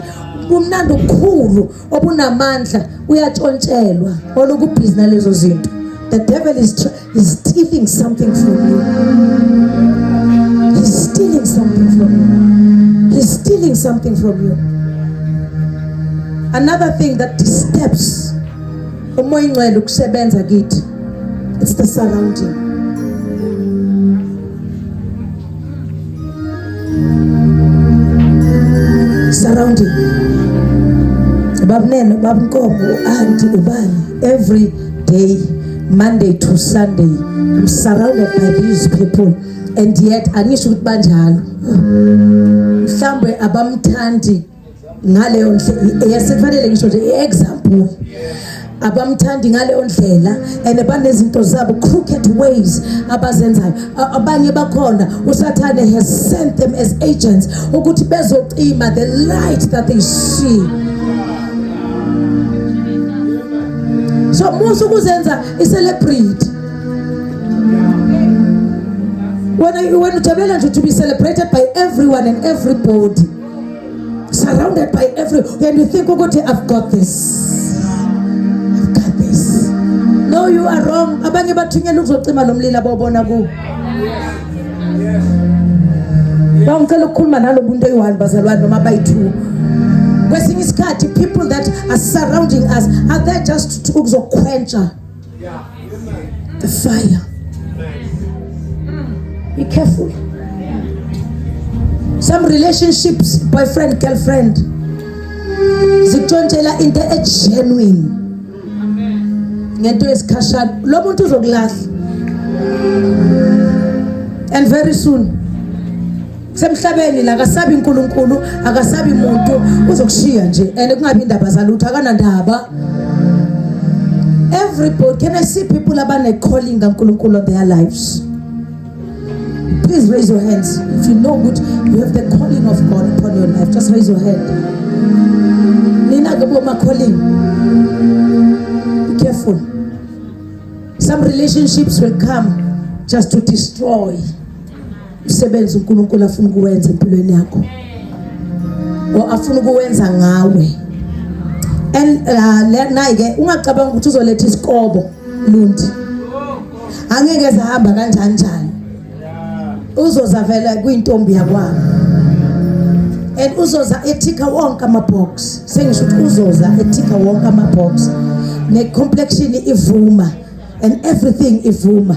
umnandi okukhulu obunamandla, uyatshontselwa olokubhizi nalezo zinto. The devil is stealing something from you. He's stealing something from you. He's stealing something from you. Another thing that disturbs umoya ingcwele ukusebenza kithi, it's the surrounding. Surrounding. Babnene, babnkomo, auntie, ubani, every day, Monday to Sunday, I'm surrounded by these people, and yet angisho ukuthi banjalo. Mhlawumbe abamthandi ngaleyo ndlela, yasekufanele ngisho nje example. Abamthandi ngaleyo ndlela and banezinto zabo crooked ways abazenzayo. Abanye bakhona uSathane has sent them as agents ukuthi bezocima the light that they see. So musu kuzenza i-celebrate. When ujabulela nje to be celebrated by everyone and everybody, surrounded by everyone, and you think ukuthi I've got this. No, you are wrong. Abanye bathunyela ukuzocima lo mlilo abobona ku. Bangicela ukukhuluma nalo muntu oyi-1 bazalwane noma bayi-2. Kwesinye isikhathi people that are surrounding us are there just to ukuzokhwentsha the fire. Be careful. Some relationships, boyfriend, girlfriend, zitshontshela into genuine. Ngento esikhashana lo muntu uzokulahla, and very soon semhlabeni la akasabi uNkulunkulu, akasabi umuntu, uzokushiya nje and kungabi indaba zalutho, akana ndaba. Everybody, can I see people abane calling kaNkulunkulu on their lives? Please raise your hands if you know good, you have the calling of God upon your life. Just raise your hand. Nina gaboma calling. Be careful. Some relationships will come just to destroy. Usebenza uNkulunkulu afuna ukuwenza empilweni yakho, o afuna ukuwenza ngawe. And nayi ke ungacabanga ukuthi uzoletha isikobo lundi, angeke ezahamba kanjani njani. Uzoza vela kuyintombi yakwami and uzoza etika wonke ama-box. Sengisho ukuthi uzoza etika wonke ama-box, ne-complexion ivuma and everything ivuma,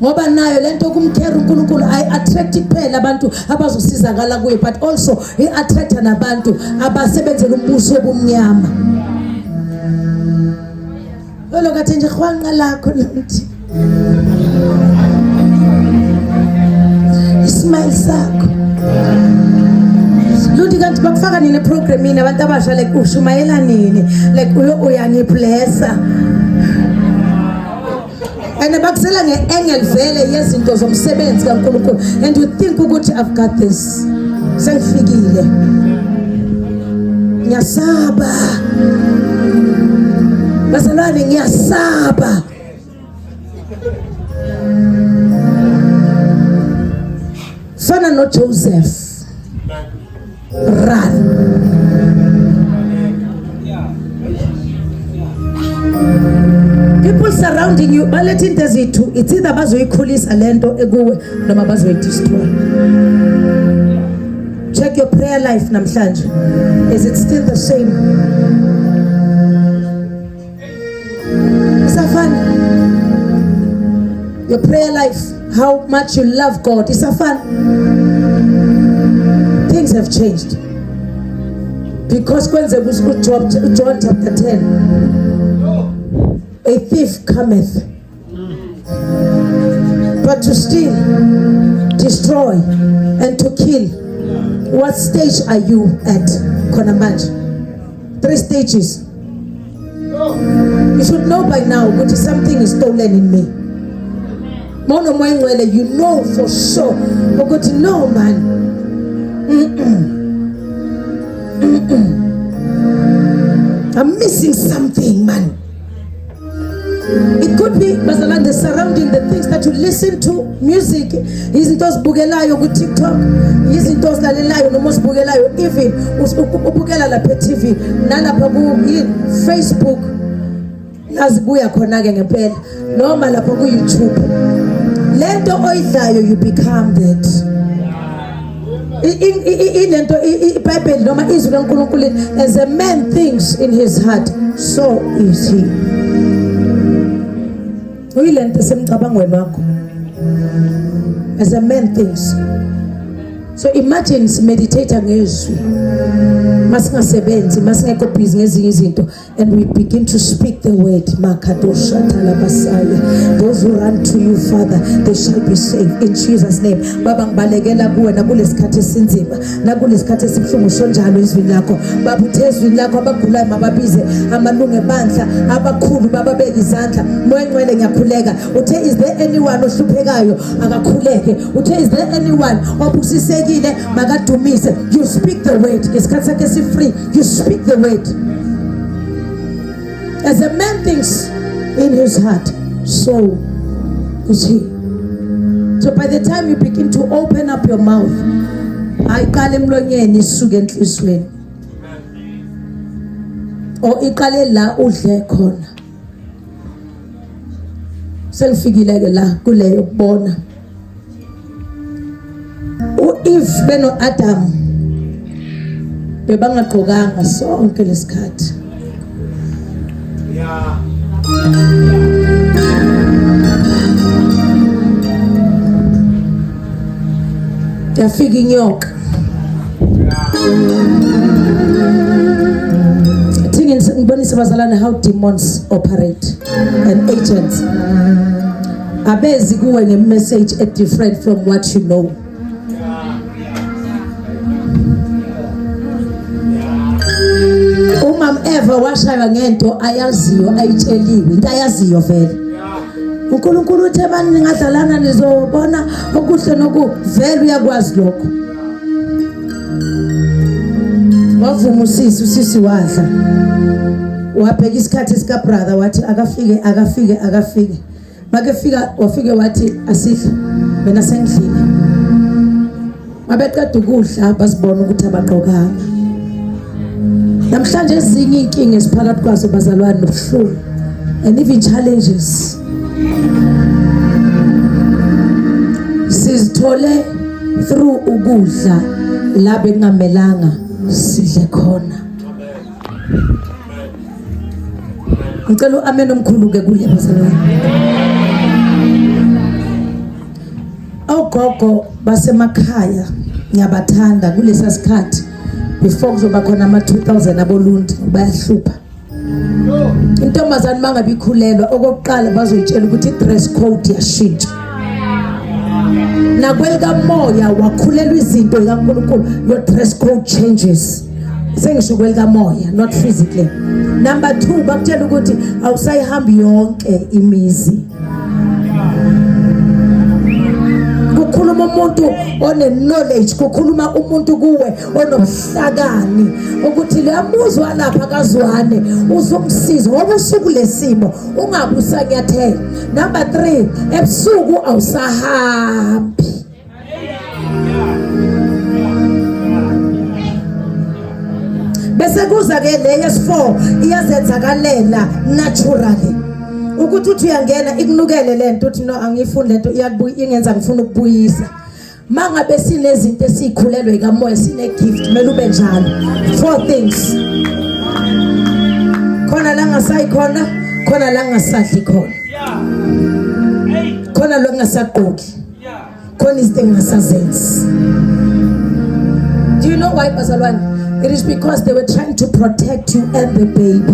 ngoba nayo lento kumkhera uNkulunkulu ay-attract kuphela abantu abazosizakala kuye, but also i-attracta nabantu abasebenzela umbuso wobumnyama. Lo kathi nje khwanqa lakho lithi ismail sakho luthi kanti bakufaka nini eprogramini abantu abasha like ushumayela nini, like uyangiblessa and bakusela nge-angle vele yezinto zomsebenzi kaNkulunkulu, and you think ukuthi I've got this, sengifikile, ngiyasaba bazalwane, ngiyasaba. Joseph, run. People surrounding you, it's either bazoyikhulisa lento ekuwe noma bazoyidestroy. Check your prayer life namhlanje. Is it still the same? Isafan. Your prayer life, how much you love God. Isafan. Things have changed. Because when John chapter 10, a thief cometh, but to steal, destroy, and to kill. What stage are you at, Konamaj? 3 stages. You should know by now that something is stolen in me. You know for sure. But no, man. I'm missing something, man. It could be the surrounding, the things that you listen to, music, izinto bugelayo ku TikTok, izinto lalelayo noma sibugelayo, even ubukela lapha TV nalapha ku Facebook, nazibuya khona ke ngempela noma lapha ku YouTube. Lento oyidlayo you become that. Ilento iBhayibheli noma izwi laNkulunkulu, as a man thinks in his heart, so is he. As a man thinks. So imagine meditating ngezwi masingasebenzi masingekho busy ngezinye izinto, and we begin to speak the word. Those who run to you, Father, they shall be saved in Jesus' name. Baba ngibalekela kuwe nakulesikhathi esinzima, nakulesikhathi esibuhlungu sonjalo ezwini lakho. Baba uthe ezwini lakho abagulayo mababize amalungu ebandla, abakhulu bababeke izandla. Moya ngcwele ngiyakhuleka. Uthe is there anyone ohluphekayo akakhuleke. Uthe is there anyone obusisekile makadumise. You speak the word. Isikhathi sakhe free. You speak the word. As a man thinks in his heart, so is he. So by the time you begin to open up your mouth, ayiqale emlonyeni isuke enhlizweni, or iqale la udle khona. Selifikile ke la kuleyo kubona uEve beno Adam bebangaqokanga sonke lesikhathi. Yafika inyoka. I think ngibonisa bazalwane how demons operate and agents. Abezi kuwe nge-message different from what you know. Eva washaywa ngento ayaziyo ayitsheliwe, into ayaziyo vele. uNkulunkulu uthe bani ningadlalana nizobona okuhle nokuvela, uyakwazi lokho. Wavuma usisi wadla, wabheka isikhathi sika brother wathi akafike. Makefika wafike wathi asidla, mina sengidlile. Mabeqeda ukudla basibona ukuthi abaqokanga. Namhlanje ezinye inkinga esiphakathi kwazo bazalwane nobuhlungu and even challenges sizithole through ukudla la bengamelanga sidle khona. Ngicela amen omkhulu ke kule bazalwane. Ogogo basemakhaya ngiyabathanda kulesa sikhathi before kuzoba khona ama 2000 abolundi bayahlupha. Intombazane mangabe ikhulelwa okokuqala bazoyitshela ukuthi dress code yashintsha. Nakwelika moya wakhulelwa izinto zikaNkulunkulu, your dress code changes. Sengisho kwelika moya, not physically. Number 2 bakutshela ukuthi awusayihambi yonke imizi. Kukhuluma umuntu one knowledge, kukhuluma umuntu kuwe onobuhlakani ukuthi leyamuzwa lapha kazwane uzomsiza ngoba usuku lesimo ungabe usanyathela. Number 3 ebusuku awusahambi. bese kuza ke le yes4 iyazenzakalela naturally ukuthi uthi uyangena ikunukele lento uthi no angifuni lento ingenza ngifuna ukubuyisa mangabe sinezinto esikhulelwe kamoya sine gift kumele ube njalo 4 things khona la ngasayikhona khona la ngasadli khona khona lo ngasaqoki khona izinto engasazenzi. Do you know why bazalwane? It is because they were trying to protect you and the baby.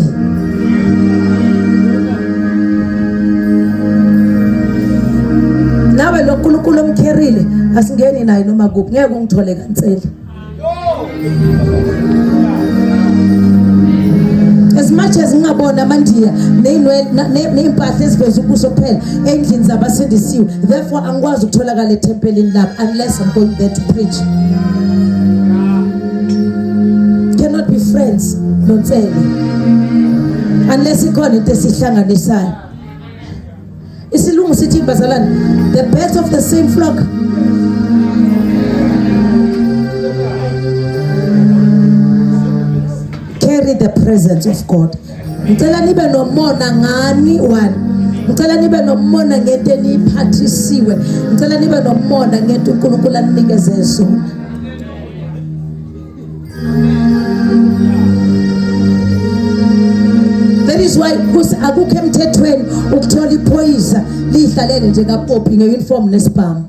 Nawe lo nkulunkulu omkherile asingeni naye noma kuphi ngeke ungithole kansela. As much as ngabona mandiya neimpahla eziveza ubuso kuphela endlini zabasindisiwe, therefore angikwazi ukutholakala etempelini lapha unless I'm going there to preach. Cannot be friends noNtsele unless ikhona into esihlanganisayo. Isilungu sithi bazalwane, the birds of the same flock. Carry the presence of God. Ngicela nibe nomona ngani one. Ngicela nibe nomona ngento eniphathisiwe. Ngicela nibe nomona ngento uNkulunkulu anikeze zona. That is why akukho emthethweni ukuthola iphoyisa lihlalele nje kaPopi ngeuniform nesibhamu.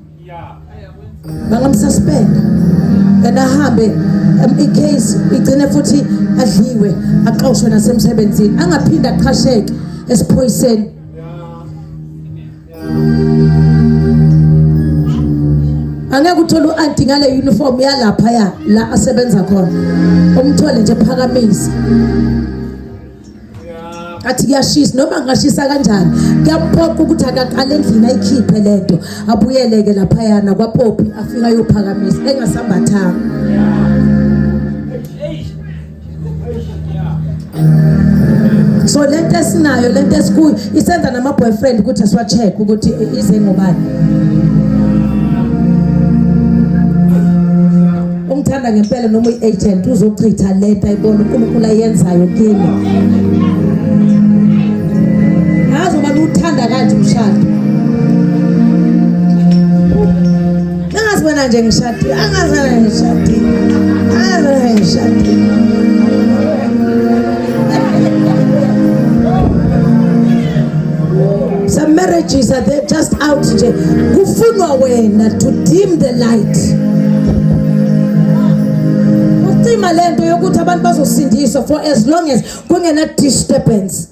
Bangamsuspend and ahambe in case igcine futhi adliwe aqoshwe nasemsebenzini angaphinda aqhasheke esiphoyiseni. Angeke uthole uanti ngale uniform yalapha la asebenza khona umthole nje phakamisa athi kuyashisa noma ngashisa kanjani kuyaphoqa ukuthi akaqale endlini ayikhiphe lento abuyeleke lapha yana kwaPopi afika ayophakamisa engasambathanga. So lento esinayo lento esikuyo isenza nama boyfriend ukuthi asiwa check ukuthi ize ngobani. Umthanda ngempela noma uagent uzochitha lento ayibona uNkulunkulu ayenzayo kimi. Uthanda kanje umshado angazibona nje ngishadi angazana ngishadi angazana ngishadi. Some marriages are there just out nje kufunwa wena to dim the light. Ucima lento yokuthi abantu bazosindiswa for as long as kungena disturbance.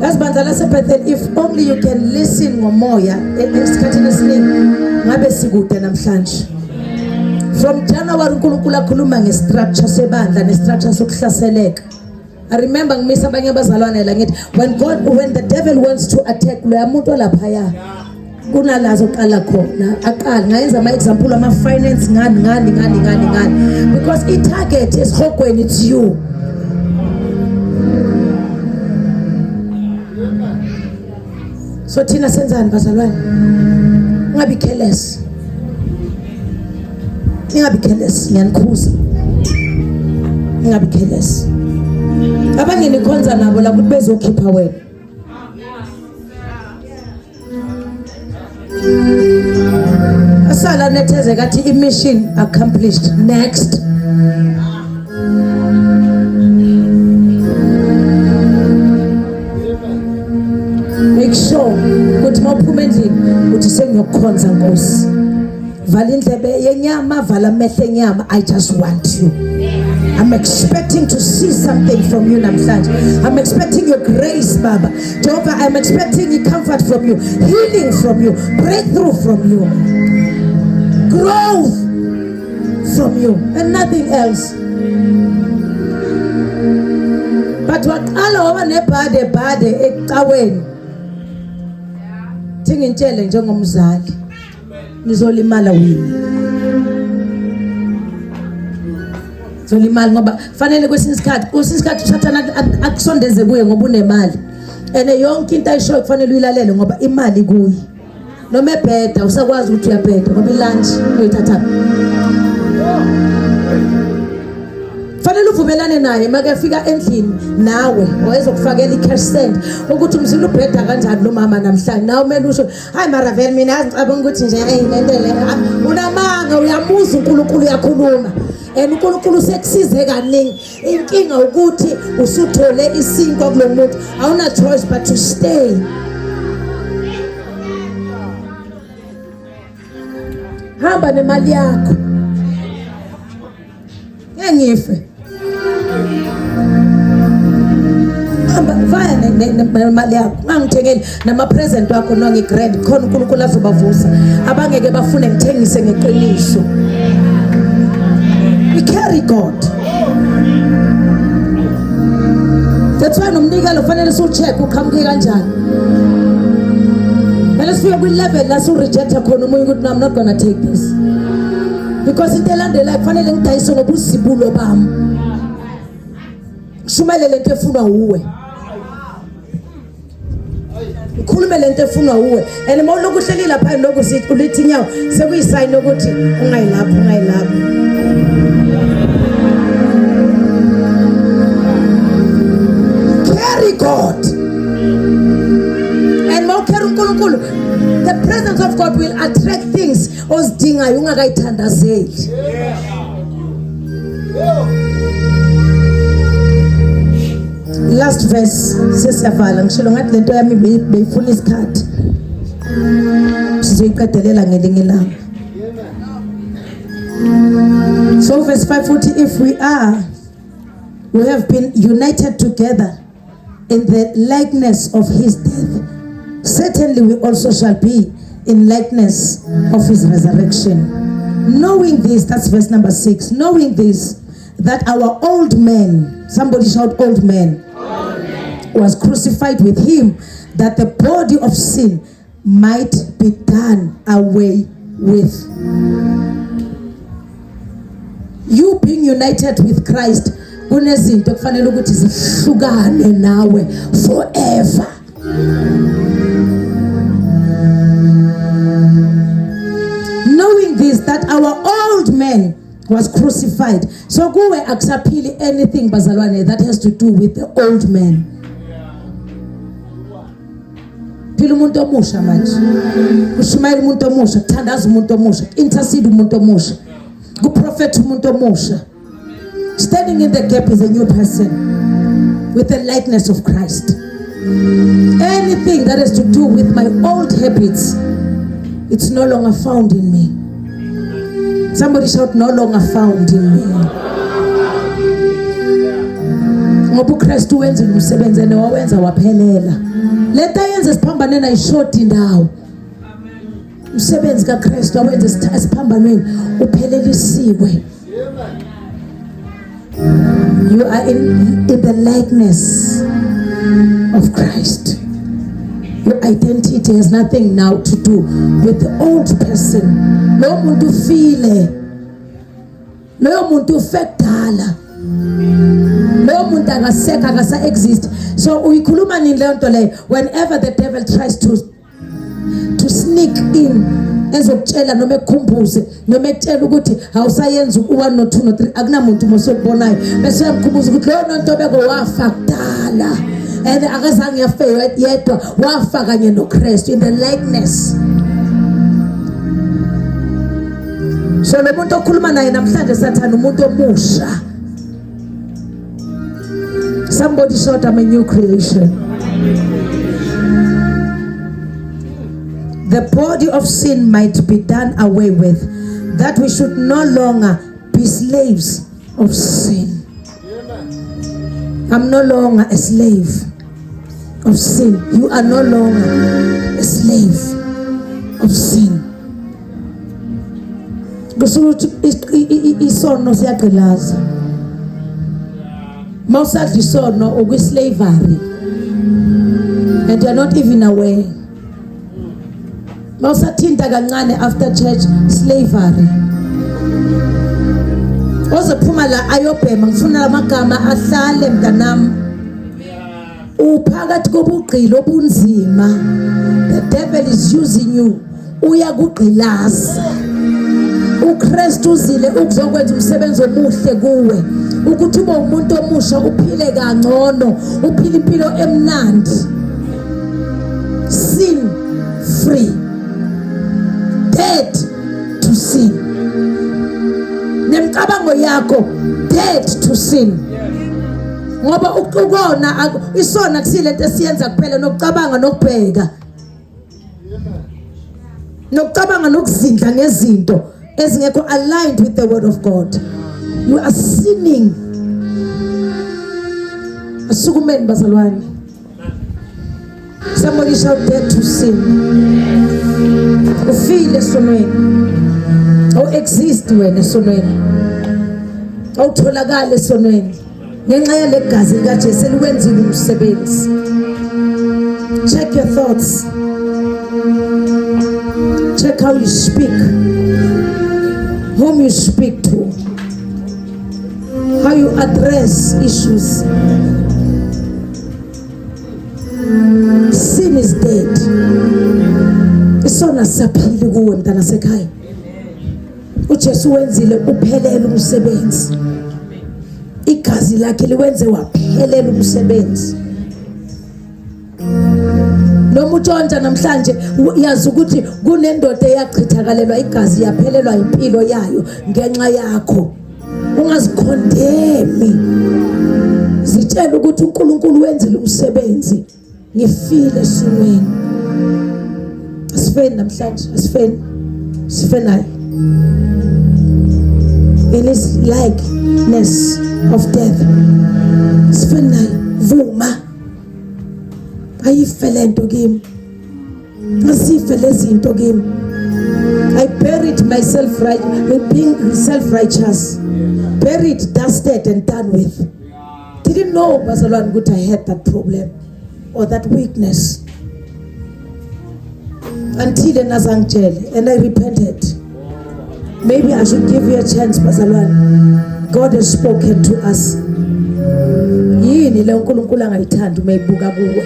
As Bandala said, if only you can listen ngomoya esikhathini esiningi ngabe sikude namhlanje. From January uNkulunkulu akhuluma ngestructure sebandla nestructure sokuhlaseleka. I remember ngimisa abanye abazalwane la ngithi when the devil wants to attack lo yamuntu olaphaya kunalazo qala khona aqala ngayenza ama example ama finance ngani because I target is hogweni it's you. So thina senzani bazalwane? Ungabi careless. Ungabi careless, ngiyanikhuza. Ungabi careless. Abanye nikhonza nabo la ukuthi bezokhipha wena. Asala netheze kathi mission accomplished. Next. Make sure ukuthi mawuphuma endlini uthi sengiyokukhonza Nkosi. Vala indlebe yenyama, vala amehlo enyama. I just want you. I'm expecting to see something from you namhlanje. I'm expecting your grace, Baba. Jehovah, I'm expecting comfort from you, healing from you, breakthrough from you, growth from you, and nothing else. But waqala waba nebhade ecaweni. Thingintshele njengomzali. Nizolimala wini. Zolimala ngoba fanele kwesinye isikhathi uSathana akusondeze kuye ngoba unemali. Ene yonke into ayishoyo kufanele uyilalele ngoba imali kuyi. Noma ebheda usakwazi ukuthi uyabheda ngoba ilunch uyithatha. kufanele uvumelane naye makafika endlini nawe wayezokufakela i-cash send ukuthi umzila ubheda kanjani lo mama namhlanje nawe kumele usho hayi mara vele mina ngicabanga ukuthi nje ayinendele unamanga uyamuza uNkulunkulu uyakhuluma and uNkulunkulu sekusize kaningi inkinga ukuthi usuthole isinto kulo muntu awuna choice but to stay. Hamba nemali yakho ngife hamba vaya nemali yakho ngangithengeli nama present wakho no ngigrand khona uNkulunkulu azobavusa abangeke bafune ngithengise ngeqiniso. We carry God. That's why nomnikelo fanele sicheck ukhamke kanjani. Let's feel we level la so reject khona umuntu ukuthi I'm not going to take this. Because into elandela kufanele ngidayise ngobuzibulo bami. Shumele lento efuna uwe. Ukhulume lento efuna uwe. And mawuloku uhleli lapha nokusithi ulithi nyawo sekuyisign ukuthi ungayilapha. Carry God. And mawukera uNkulunkulu, the presence of God will attract things ozidingayo ungakayithandazeli. Last verse sesiyavala ngishilo ngathi lento yami beyifuna isikhathi sizoyiqedelela ngelinye ilanga. So verse 5 futhi if we have been united together in the likeness of his death, certainly we also shall be in likeness of his resurrection. Knowing this, that's verse number 6, knowing this, that our old man, somebody shout old man, was crucified with him, that the body of sin might be done away with. You being united with Christ, kunezinto kufanele ukuthi zihlukane nawe forever. Knowing this, that our old man was crucified. So kuwe akusaphili anything bazalwane that has to do with the old man. Phila umuntu omusha manje. Kushumayela umuntu omusha, kuthandaza umuntu omusha, intercede umuntu omusha, kuprofeta umuntu omusha. Standing in the gap is a new person with the likeness of Christ. Anything that has to do with my old habits, it's no longer found in me. Somebody shout, no longer found in me. Ngoba uKristu wenza umsebenzi ene wawenza waphelela. Lento yenza siphambane na ishort indawo. Umsebenzi kaKristu awenza siphambanweni uphelelisiwe. You are in the likeness of Christ. Your identity has nothing now to do with the old person. No muntu file. No muntu fekdala. No muntu akaseka akasa exist. So uyikhuluma nini le nto le whenever the devil tries to sneak in ezokutshela noma ekukhumbuze noma ekutshela ukuthi awusayenza u1 no 2 no 3 akunamuntu mosokubonayo bese uyamkhumbuza ukuthi lo nto beko wafa kudala and akazange yafe yedwa wafa kanye noKristu in the likeness. So lo muntu okhuluma naye namhlanje sathana umuntu omusha. Somebody shout, I'm a new creation. The body of sin might be done away with, that we should no longer be slaves of sin. I'm no longer a slave of sin. You are no longer a slave of sin. Isono siyagqilaza. Mawusadla isono ukwi-slavery and you are not even aware. Mawusathinta kancane after church slavery. Ozophuma la ayobhema ngifuna amagama ahlale mntanami. Uphakathi kobugqilo obunzima. The devil is using you. Uyakugqilaza. uKristu uzile ukuzokwenza umsebenzi omuhle kuwe ukuthi ube umuntu omusha uphile kangcono uphile impilo emnandi sin free dead to sin nemcabango yakho dead to sin ngoba ukubona isona kusilento esiyenza kuphela nokucabanga nokubheka nokucabanga nokuzindla ngezinto ezingekho aligned with the word of God. You are sinning. Asukumeni bazalwane. Somebody shout dead to sin. Ufile sonweni. Aw exist wena sonweni. Awutholakala sonweni. Ngenxa yale gazi likaJesu eliwenzile umsebenzi. Check your thoughts. Check how you speak, whom you speak to, how you address issues. Sin is dead. Isona saphili kuwe mntana sekhaya. uJesu wenzile uphelele umsebenzi. Igazi lakhe liwenze waphelela umsebenzi. Noma utshontsha namhlanje yazi ukuthi kunendoda eyachithakalelwa igazi yaphelelwa impilo yayo ngenxa yakho. Ungazikhondemi. Zitshela ukuthi uNkulunkulu wenzile umsebenzi. Ngifile simeni. Asifeni namhlanje, asifeni. Sifenayo. In his likeness of death. Sifenayo vuma. Ayifele into kimi. Asifele izinto kimi. I buried myself right with being self-righteous. Buried, dusted and done with. Didn't know bazalwane ukuthi I had that problem or that weakness. Until enazangitshele and I repented. Maybe I should give you a chance bazalwane. God has spoken to us. Yini le uNkulunkulu angayithanda umayibuka kuwe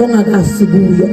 ongakafi kuyo